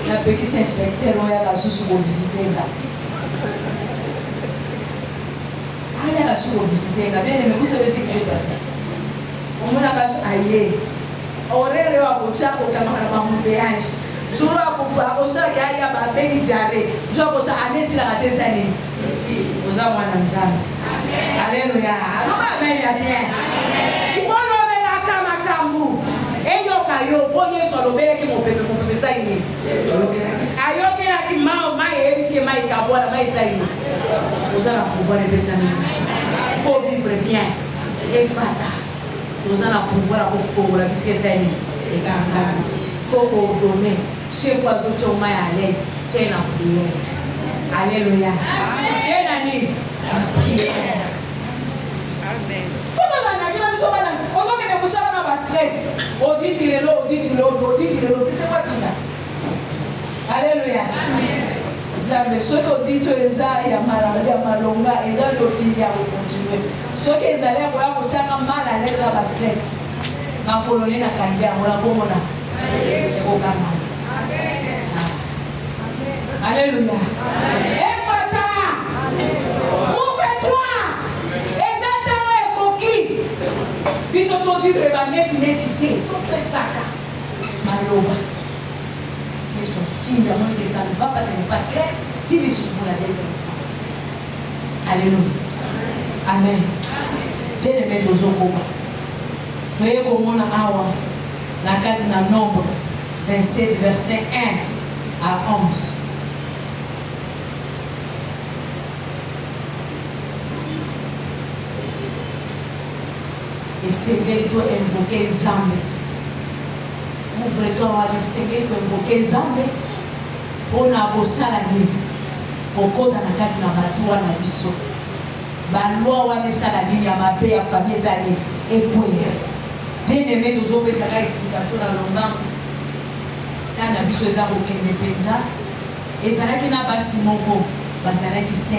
la petite inspecteur, on a la source pour visiter là. Ah, il y a la source pour visiter là. Bien aimé, vous savez ce qui s'est passé. On m'a pas aillé. On est allé à Bocha pour faire un montage. Sur la coupe, on s'est dit à ma belle diarrhée. Je vais vous amener sur la descente. Vous avez un ensemble. Alléluia. Amen. Il faut nommer la Kamakambu. Et yo, bonne sur le bel qui m'ont fait ça. Ayo qui a qui m'a maï, c'est maï kabola, maï saï. Vous allez pouvoir les descendre. Il faut vivre bien. Et Fata. Vous allez pouvoir pour la biscuit saï. Et Ganga. Il faut coordonner. Chez vous, vous êtes à l'aise. Tu es en prière. Alléluia. Tu es en prière. Amen. Nzambe soki otito eza ya malonga eza lotindi ya kokontinue soki ezali akoya kotyaka mal à l'aise na bastress makolo nde nakangi yango nakomona ekokanga. Alléluia. Efata ouvre-toi eza ntango ekoki biso tovivre baneti te topesaka maloba. Son signe, à moins que ça ne va pas, ça n'est pas clair. Si les choses pour la deuxième fois. Alléluia. Amen. Bien aimé de Zokoba. Voyez comment on a awa. La carte dans Nombre 27, verset 1 à 11. Et c'est qu'elle doit invoquer Zambé. Ouvre-toi à l'Seigneur pour invoquer Zambé pour kosala nini okota na kati na bato na biso balwa wana esala nini ya mabe ya famille ezali ekwea bien aimé tozopesaka explication na lombango tana biso eza kokende mpenza ezalaki na basi moko bazalaki 5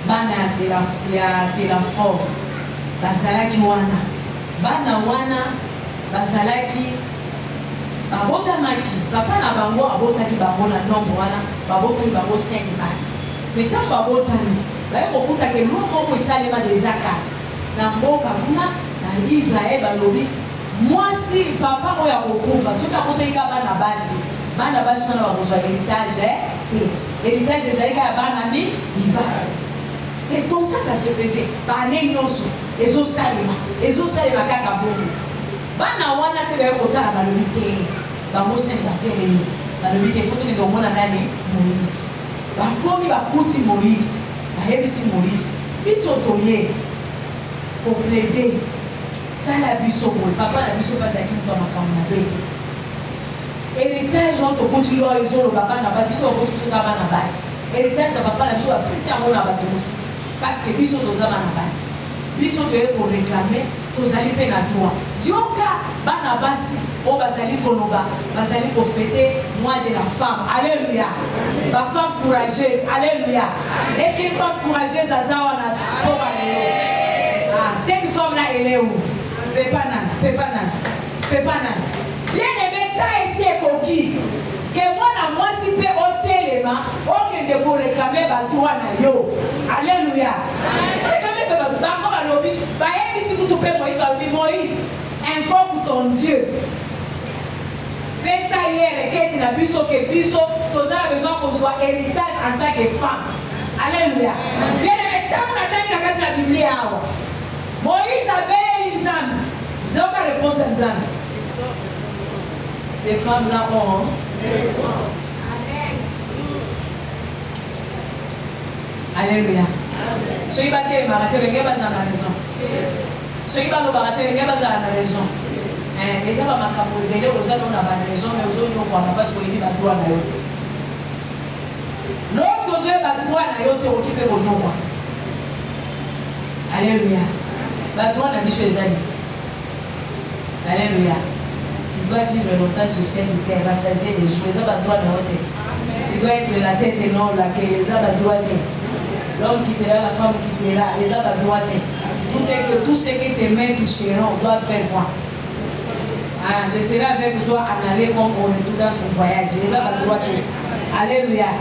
bana ya telafor bazalaki wana bana wana bazalaki babotamaki papa na bango abotaki bango na nombre wana babotaki bango 5 basi mais ntango babotani baye kokutaka eloko moko esalema deja kaka na mboka kuna na Israel balobi mwasi papa oyo akokufa soki akotaki ka bana basi wana bakozwa héritage héritage ezalaki ya bana mibali. C'est comme ça ça se faisait bane nyonso ezosalema kaka bongo bana wana te baye kotala balobi te bango sene batelemi balobi te fo tokende komona nani Moïse bakomi bakuti Moïse bayebisi Moïse biso toye koplede tala biso boye papa na biso bazalaki moto ya makambo na bete héritage oyo tokutili oyo ezoloba bana basi biso bakoti biso kaka bana basi héritage ya papa na biso bapesi yango na bato mosusu parce que biso toza bana basi biso toye koreklame tozali mpe na droit yoka bana basi oyo bazali koloba bazali kofete mois de la femme. Alléluia. Ba femme courageuse. Alléluia. Est-ce qu'une femme courageuse aza wana po balelo? Cette femme là elle est où? Pepanan bien aimé ta esi ekoki ke mwana mwasi mpe otelema okende korekame badroit na yo. Alléluia. Rekame mpe bango balobi bayebisi kutu mpe Moïse balobi Moïse invoque ton Dieu. Pesa hier keti na biso ke biso tozala besoin kozwa héritage en tant que femme. Alléluia. Bien aimé ntango natangi na kati na Biblia awa Moïse abeleli Nzambe zoka réponse ya Nzambe. Ces femmes-là ont Alléluia. Ceux qui battent les marathons, les gars, ils ont la raison. Ceux qui battent les marathons, les gars, ils ont la raison. Et ça va m'accaparer. Les gens, ils ont la raison, mais ils ont une autre parce qu'ils ont droit à la haute. Lorsque vous avez droit à la haute, vous occupez vos noms. Alléluia. Droit à la vie chez les amis. Alléluia. Tu dois vivre longtemps sur cette terre, rassasier les jours. Ça va droit à la haute. Tu dois être la tête et non la queue. Ça va droit à l'homme qui quittera, la femme qui quittera. Ça va droit à tout ce que tes mains toucheront doivent faire quoi? Je serai avec toi en aller comme on retour dans ton voyage. Ça va droit à Alléluia.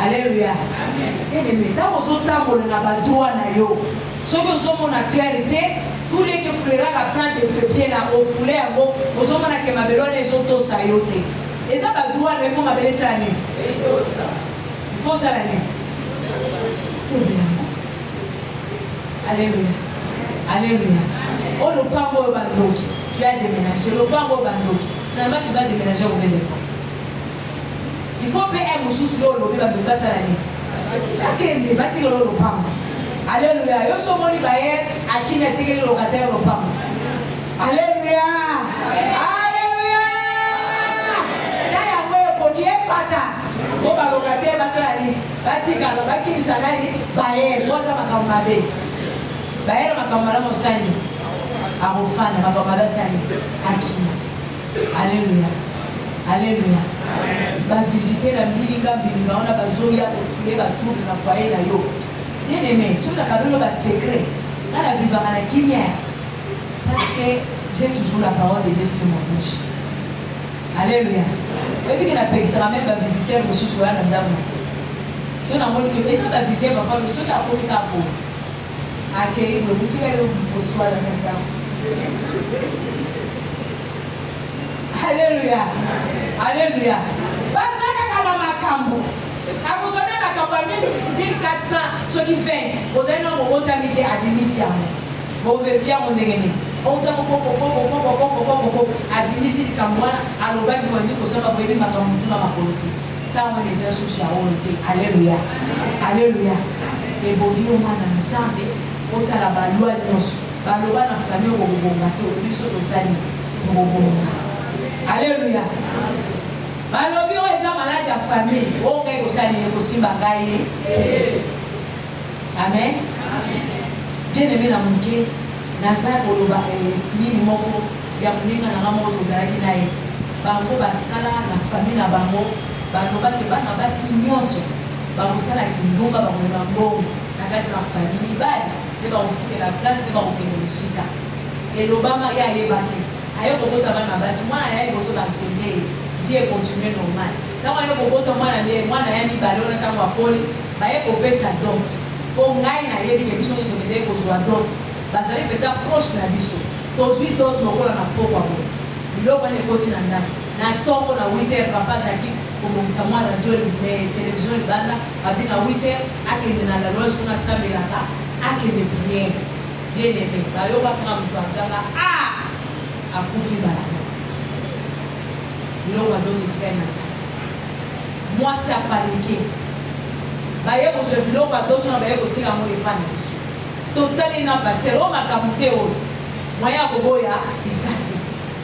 Alléluia. Et les méthodes, on s'en tape, on n'a pas droit à yo. Ceux qui ont la clarité, tous les qui fleurent la plante de pied là, au foulet à vous, aux hommes qui m'appellent les autos saillotés. Et ça va droit, il faut m'appeler ça l'année. Il faut ça l'année. Alléluia. Alléluia. Oh, le pango bandoki. Tu as déménagé. Le pango bandoki. Finalement, tu vas déménager combien de fois? Il faut payer un moussou sur l'eau, il va te passer l'année. Il va tirer le pango. Alléluia. Yo somoni baye akina tigeli locataire lo pam. Alléluia. Alléluia. Daya moyo kodi efata. Bo ba locataire basala ni. Batika lo bakimisa nani baye kwanza makambabe. Baye makambala mosani. Abofana makambala sani akina. Alléluia. Alléluia. Va visiter la bilinga, on a besoin de trouver la trouble dans le foyer. Bien aimé, tu as un secret. Dans la vie, il y a parce que j'ai toujours la parole de Dieu sur mon bouche. Alléluia. Vous voyez que la personne même va visiter le monsieur sur la dame. Je n'ai pas dit que ça va visiter papa, le monsieur qui a commis un peu. Accueillir le monsieur qui a au soir de la dame. Alléluia. Alléluia. Parce que dans ma cambo, à vous donner la campagne 1400, ceux qui viennent, vous avez une autre amitié à l'initial. Vous vérifiez mon dégaine. Autant à l'initial, comme moi, à l'ouvert du monde, pour ça, vous avez ma cambo dans ma politique. Tant on les a associés à ôter. Alléluia. Alléluia. Et vous dites au moins dans le sang, autant la baloi de nos, baloi dans la famille, au bongato, au biso de Sani, au bonga. Alléluia. Balobi o eza malade ya famille o ngai kosani kosimba ngai. Amen. Bien aimé na muke nasa koloba nini moko ya muninga na ngamo tozalaki na ye bango basala na famille na bango balobaki bana basi nyonso bakosalaki ndumba bakomema mbongo na kati na famille mibali nde bakofutela place nde bakokende mosika elobama ye ayebaki aye kokota bana basi mwana yaye koso bansende vie continue normal. Quand on est au bout de moi, on a mis ballon dans la pole, on a coupé sa dot. On a une émission de donner qu'on soit dot. Parce que peut-être proche de la biso. Tous 8 dots, on a un peu quoi. Il y a un côté dans la. Na tombe na 8h papa zaki comme ça moi radio et télévision banda abi na 8h akende na la loge kuna sambela ka akende prière. Bien aimé. Ba yo ba kama mpanga akufi bala. Moi, c'est à paniquer. Baye ko se bilo ba d'autres na baye ko tira mo le pan biso. Total ina pasteur o makamute o. Moya ko boya isaki.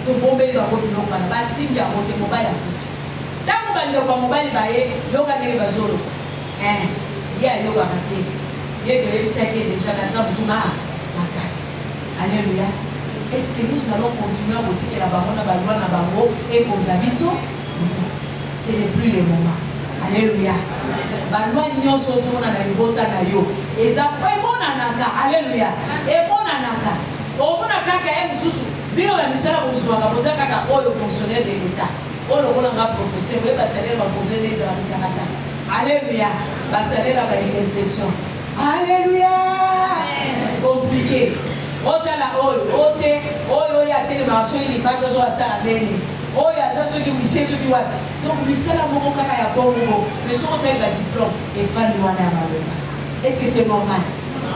To bombe ba ko bilo pan ba sinja mo te mobile akufi. Tangu bande ko mobile baye yoka ne ba zolo. Ya yoka kate. Ye to ebisaki déjà kaza mutuma makasi. Alléluia. Est-ce que nous allons continuer à boutique la baronne à Balwa na bango et pour Zabiso? Ce n'est plus le moment. Alléluia. Balwa nyonso to na libota na yo. Eza mona naka. Alléluia. Et mona naka. O mona kaka e mususu. Bino la misala bozwa ka boza kaka oyo fonctionnaire de l'état. Oyo kola nga professeur we ba salaire ba projet des amikata. Alléluia. Ba salaire ba intercession. Alléluia. Compliqué. Otala oyo ote oyo ya télévision ili pas besoin ça ndeni oyo aza soki lycée soki wa donc lycée la moko kaka ya bongo mais son tel ba diplôme et fan wana maloba. Est-ce que c'est normal?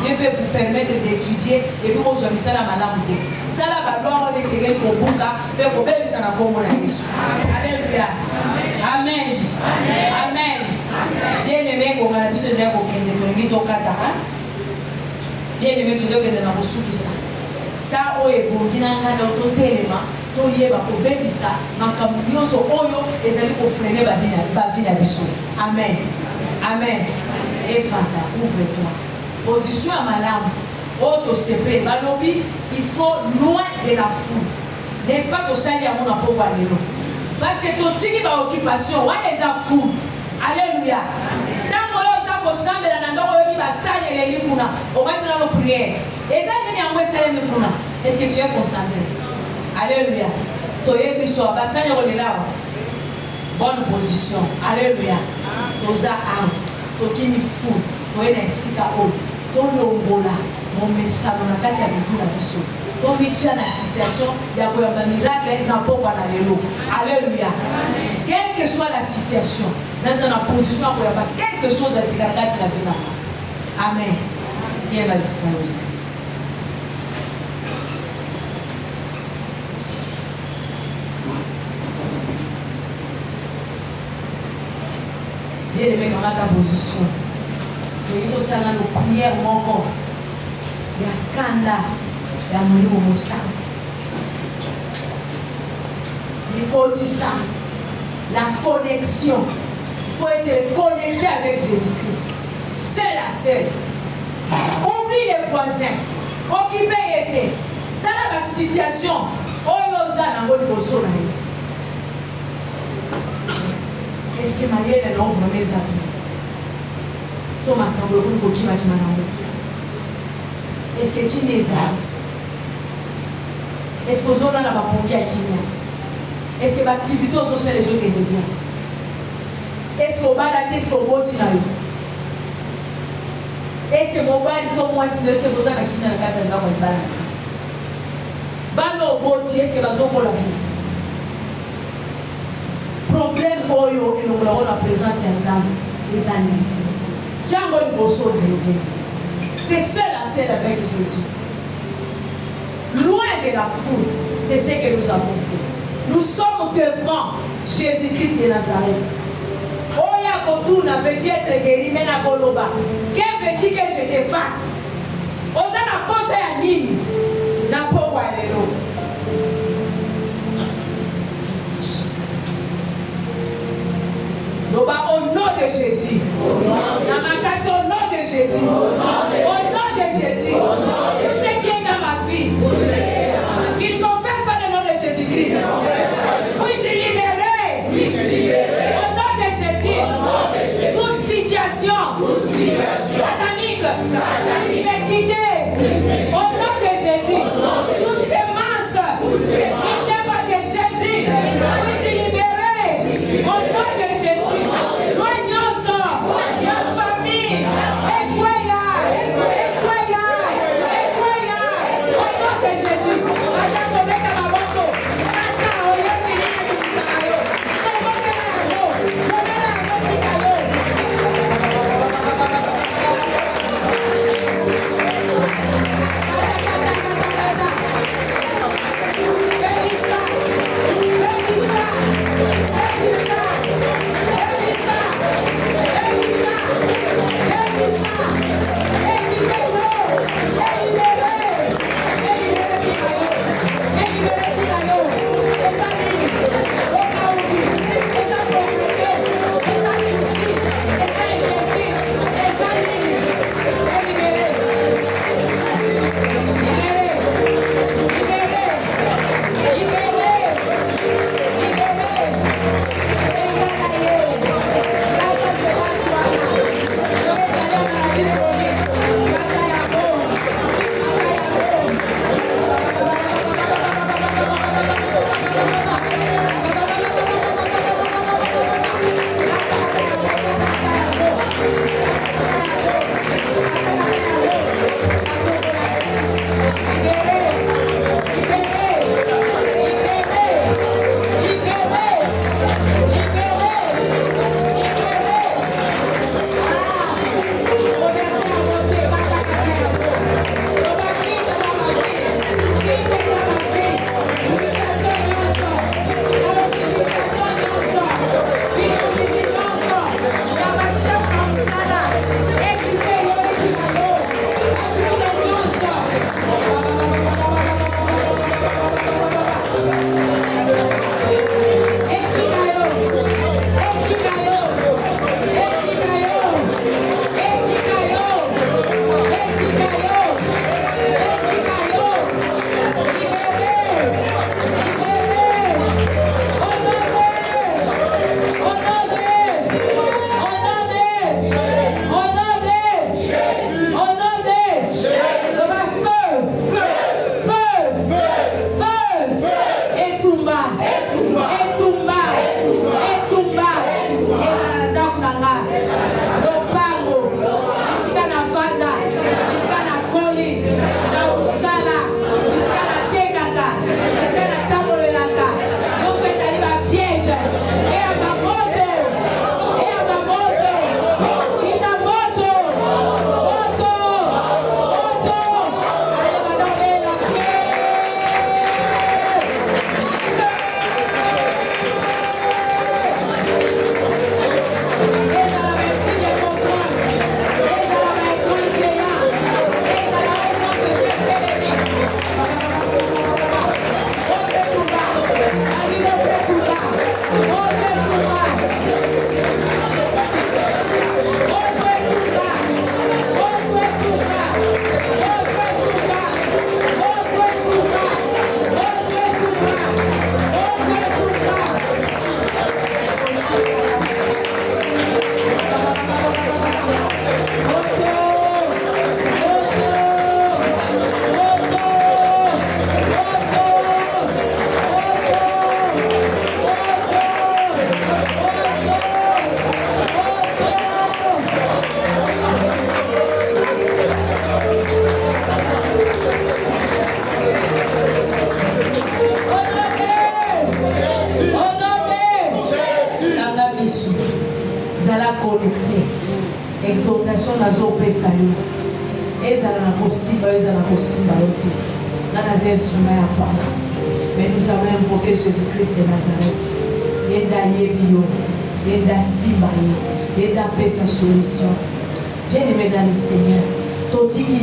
Dieu peut vous permettre d'étudier et puis vous avez ça la malamu te tala ba gloire de segeli ko bunga pe ko bebisa na kombo na Yesu. Alléluia. Amen. Amen. Bien aimé ko ngala biso za ko kende to ngi to kata bien aimé toujours que dans bosukisa ta oye bongina ngana ototelema to yeba ko bebisa makambo nyonso oyo ezali ko freiner ba vie na biso. Amen. Amen. Et Fata, ouvre-toi. Position à malamu. Auto CP balobi, il faut loin de la foule. N'est-ce pas que ça y a mon apôtre Lelo? Parce que ton tiki ba occupation, ouais les fou. Alléluia. Est-ce que tu es concentré? Alléluia. Bonne position. Alléluia. Toza am. Tokini fou. Toena sika o. Tolongola. Mon message na kati ya bitu na biso. Tomicha na situation ya koyamba miracle na pokwa na lelo. Alléluia. Quelle que soit la situation, dans une position pour y avoir quelque chose à se garder dans la vie. Amen. Bien, ma vie, bien aimé, comment ta position? Je vais aussi dans nos prières, mon corps. Il y a Kanda, il y a mon Moussa. Il y a la connexion. Il faut être connecté avec Jésus-Christ. C'est la seule. Oublie les voisins. Occupez été. Dans la situation, on nous a dans votre est-ce que Marie est l'homme vraiment exactement? Toi, ma tombe, vous qui m'a est-ce que qui les a? Est-ce que vous avez la pompier à qui? Est-ce que l'activité aux autres les autres est bien? Est-ce que vous avez la question au bout? Est-ce que mon bal est au moins si est-ce que vous avez qui dans la case de la bal? Bal au bout, est-ce que vous avez la vie? Problème oyo et nous avons la présence des années. Django le bosso de c'est seul à seul avec Jésus. Loin de la foule, c'est ce que nous avons fait. Nous sommes devant Jésus-Christ de Nazareth. Oya Kotouna veut-il être guéri, mais na Koloba. Qu'est-ce que veux-tu que je te fasse? Osa na pose ya nini? Na pobo ya lelo. Au nom de Jésus. Au nom de Jésus. Au nom de Jésus. Tout ce qui est dans ma vie, qui ne confesse pas le nom de Jésus-Christ, puisse se libérer. Au nom de Jésus. Toute situation satanique, puisse me quitter. Au nom de Jésus. Toutes ces mains exhortation nazopesa yo ezala na kosimba ezala na kosimba yo te nga naza instrument ya pamba mais nous avons invoqué Jésus-Christ de Nazareth yenda yebi yo yenda simba yo yenda pesa solution. Bien-aimé dans le Seigneur, totiki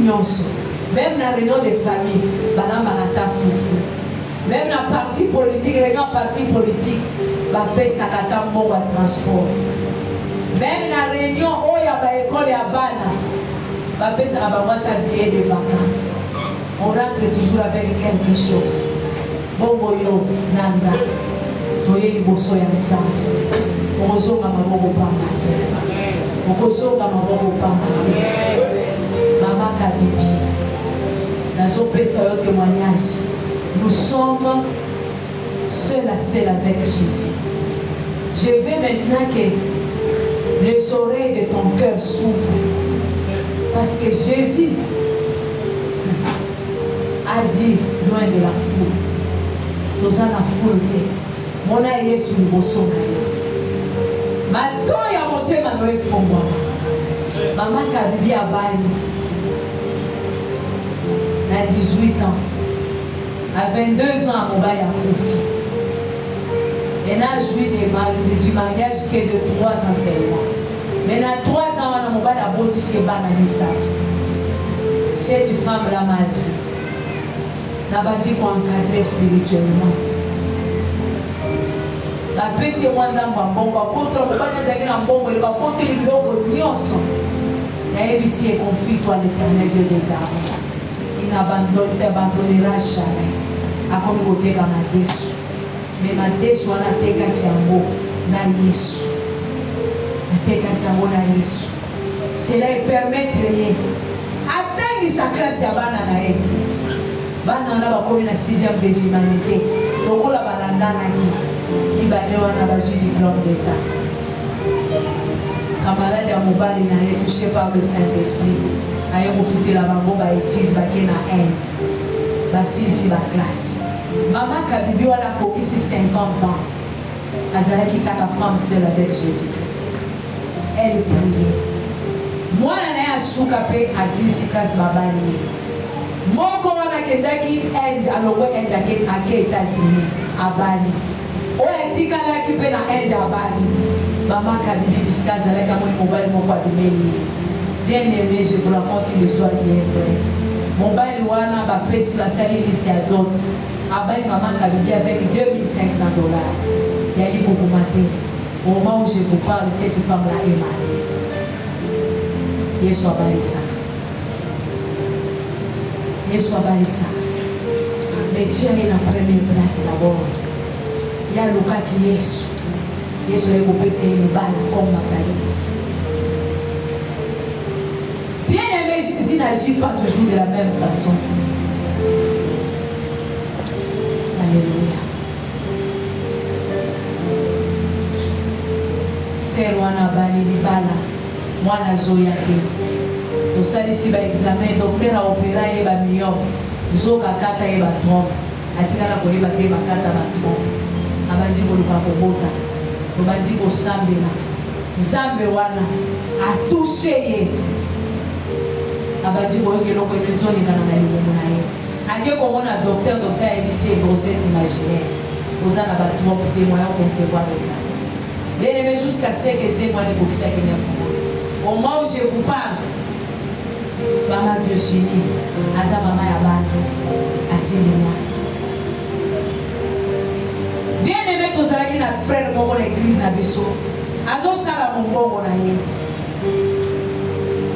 nyonso même la réunion de famille banambanata fufu même la parti politique réunion parti politique bapesaka ta mbongo ya transport même la réunion oyo ya baekole ya bana bapesaka bango ata billet de vacances. On rentre toujours avec quelque chose. Bongo yo nanga toye liboso ya nzambe okozonga maboko pamba te okozonga maboko pamba te. Mama Kabibi nazopesa yo témoignage. Nous sommes seuls à seul avec Jésus. Je veux maintenant que les oreilles de ton cœur s'ouvrent parce que Jésus a dit loin de la foule. Nous avons la foule. Mon aïe est sur le bosson. Maintenant, il y a monté ma noël pour moi. Maman Kabibi a baillé. À 18 ans. À 22 ans, mon bail a profité. Elle n'a joui du mariage que de 3 ans seulement. Mais dans 3 ans, mon bail a bâti chez Bananista. Cette femme-là m'a vu. N'a pas dit qu'on encadrait spirituellement. La paix c'est moi dans mon bon, contre le pas des amis en bon, il va porter le logo de l'ionson. La ABC est confie-toi l'éternel Dieu des armes. Il n'abandonnera jamais. A comme côté dans ma déçu. Mais ma déçu, on a été qui en haut, na Yesu. A été qui en haut, na Yesu. Cela permet de atteindre sa classe à Bananae. Banana va comme la 6e des humanités. Donc, on a balandana qui. Il va y avoir un diplôme d'État. Camarade à Mobali n'a été touché par le Saint-Esprit. A eu profité la mambo ba étude ba qui na Inde. Basi ici la classe. Maman Kabibi wala koki si 50 ans. Azala qui kaka femme seule avec Jésus-Christ. Elle priait. Moi na ya soukape asisi classe babani. Moko wana kendaki Inde alongwe Inde ake États-Unis abani. Oya tika la ki pe na Inde abani. Maman Kabibi biska azala ki amoni mobile moko abimeli. Bien aimé, je vous raconte une histoire qui est vraie. Mon bail wana ba presse la salle liste à d'autres. Abaye maman Kabibi avec $2,500. Il y a eu beaucoup matin. Au moment où je vous parle, cette femme-là est mariée. Yesu abarisa. Yesu abarisa. Mais Dieu est la première place d'abord. Il y a le cas qui Yesu. Yesu est coupé c'est une balle comme ma palisse. Bien-aimé, Jésus n'agit pas toujours de la même façon. Alléluia. C'est Rwana Bani Libala. Moi, na Zoyate. Tout ça, ici, va examen. Docteur a opéré, il va mieux. Zoka kata, il va trompe. Atika na kore bate, ma kata, ma trompe. Abandi boluka kobota. Abandi ko sambela. Zambe wana. A touché. Abadi boyo ke loko ezoni kana na libumu na ye. Ake komona docteur ebisi grossesse imaginaire. Oza na ba trop témoin à concevoir ça. Bien aimé jusqu'à ce que c'est moi de bokisa Kenya Fumo. Au moment où je vous parle, maman Virginie, aza maman ya bana, assis-moi. Bien aimé tozalaki na frère moko na église na biso. Azo sala mongongo na ye.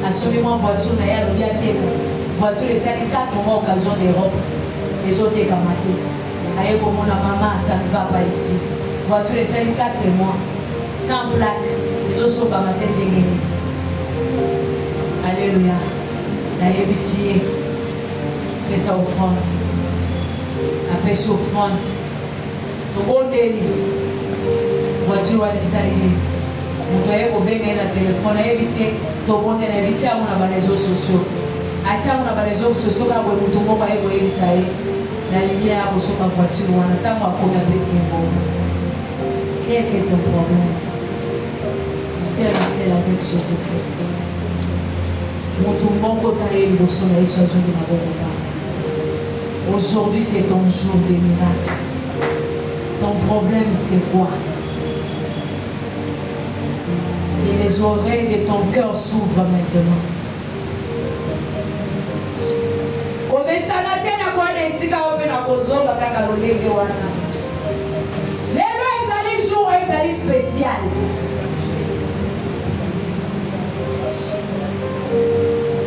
Absolument voiture na ya bien teka voiture c'est 4 mois occasion d'Europe les autres kamaté aye komona maman ça ne va pas ici voiture c'est 4 mois sans plaque les autres sont pas matin dégainé. Alléluia la yebisier que ça offrande après ça offrande to bondeli voiture wa desali muto aye kobenga na téléphone yebisier to bonde na bichamu na réseaux sociaux achamu na réseaux sociaux ka bo muto ko baye ko yebisai na lilia ya kusoka voiture wana tamu akona pesi ngo quel est ton problème seul et seul avec Jésus-Christ. Aujourd'hui, c'est ton jour de miracle. Ton problème, c'est quoi? Et les oreilles de ton cœur s'ouvrent maintenant. C'est spécial.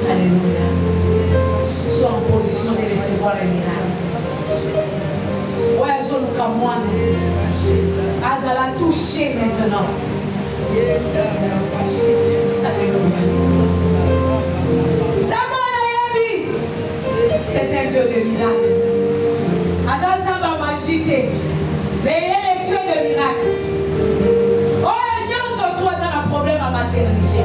Alléluia. Sois en position de recevoir les miracles. Ouais, elle a touché maintenant. Alléluia. C'est un Dieu de miracles. Azazamba m'a agité. Mais il est le Dieu de miracles. Oh, Dieu, sur toi, ça a un problème à maternité.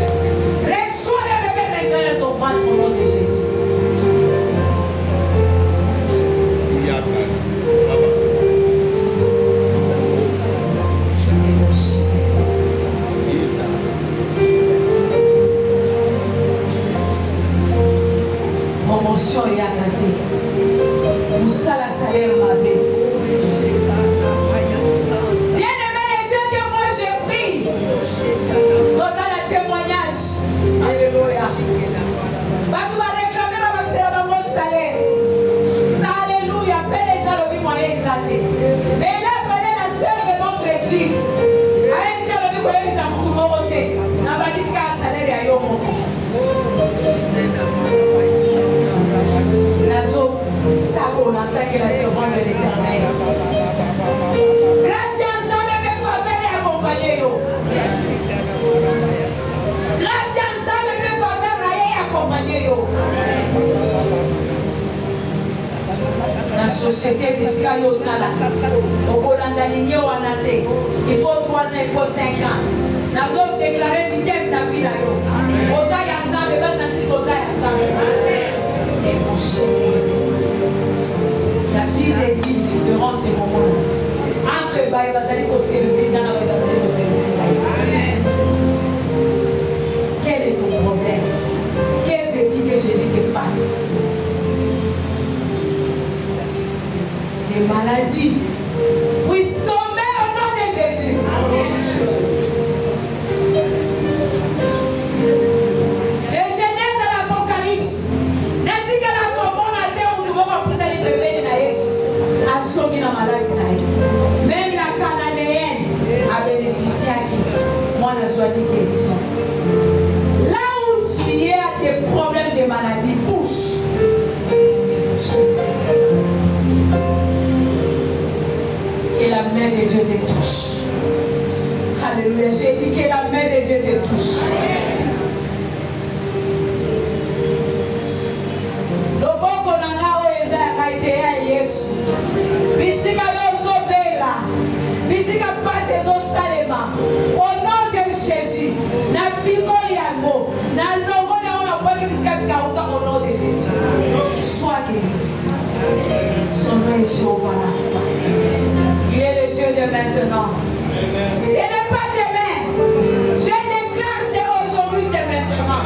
Reçois le bébé maintenant dans ton ventre au nom de Jésus. Promotion et agréé. Moussa la salaire ma belle. Bien-aimé, les dieux que moi je prie. Dans un témoignage. Alléluia. Tu vas réclamer ma salaire. Alléluia. Paix les gens le moyen exalté. Mais il a appelé la sœur de notre église. Avec ça, le moyen ça pour tout le monde. N'a pas dit qu'un salaire est à on attaque la servante de l'Éternel. Grâce ensemble, mes faveurs et accompagner. Grâce ensemble, mes faveurs et accompagner. La société Biscayo Sala, au Bolanda Ligné ou Anate, il faut 3 ans, il faut 5 ans. Nous avons déclaré vitesse de la vie. Osaï ensemble, il va sentir Osaï ensemble. Et mon cher, la Bible dit différent ces moments-là. Entre Baï Bazali pour servir, dans la Bazali pour servir. Quel est ton problème? Quel veux-tu que Jésus te fasse? Les maladies puissent tomber au nom de Jésus. Même la Cananéenne a bénéficié à qui? Moi, je suis guérison. Là où il y a des problèmes de maladie, touche. Et la main de Dieu te touche. Alléluia. J'ai dit que la main de Dieu te touche. Le bon qu'on a a été à Yesu. Bisika yozobela. Bisika passe zosalema. Au nom de Jésus. Na bikoli yango. Na longo na ona boki bisika kauka au nom de Jésus. Sois guéri. Son nom est Jéhovah Rapha. Il est le Dieu de maintenant. Ce n'est pas demain. Je déclare c'est aujourd'hui, c'est maintenant.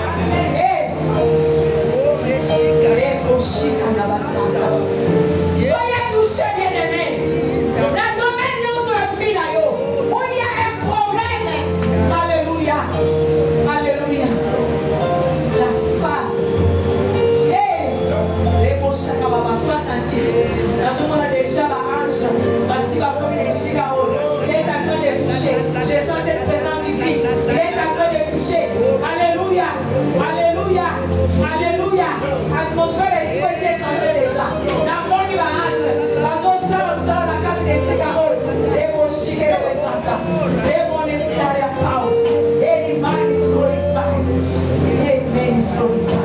Soyez touchés, bien-aimés. La domaine nous soit fille où il y a un problème. Alléluia. Alléluia. La femme. Les beaux chaka baba soit attentifs. La journée déjà va ange. Parce qu'il va comme les cigares. Il est en train de toucher. Je sens cette présence divine. Il est en train de toucher. Alléluia. Alléluia. Alléluia. Atmosphère est supposée changer déjà. La monnaie va ange. La zone sera la carte des cigares. Les beaux chics et les santa. Les bons espoirs et power. Any man is glorified. Amen is glorified.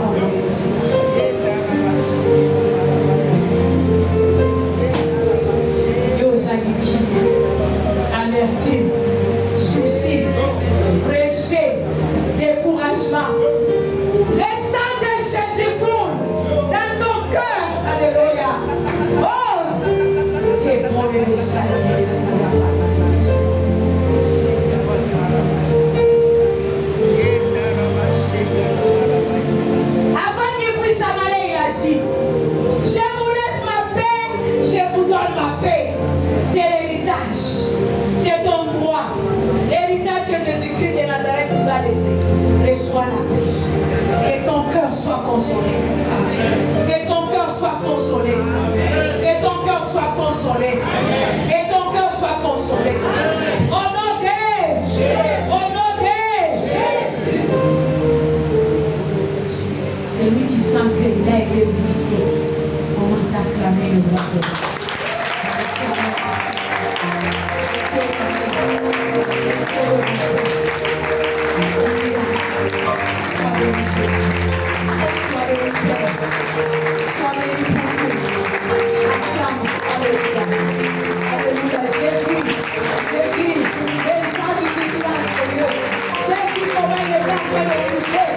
consolé. Que ton cœur soit consolé. Que ton cœur soit consolé. Que ton cœur soit consolé. Au nom de Jésus. Au nom de Jésus. C'est lui qui sent qu'il a été visité. Commence à clamer le bras de Dieu. Sois béni, Jésus. Sois béni, Père. Sois béni pour tout. Acclame. Alléluia. Alléluia. J'ai vu les gens du silence, Seigneur. J'ai vu comment il est en train de toucher.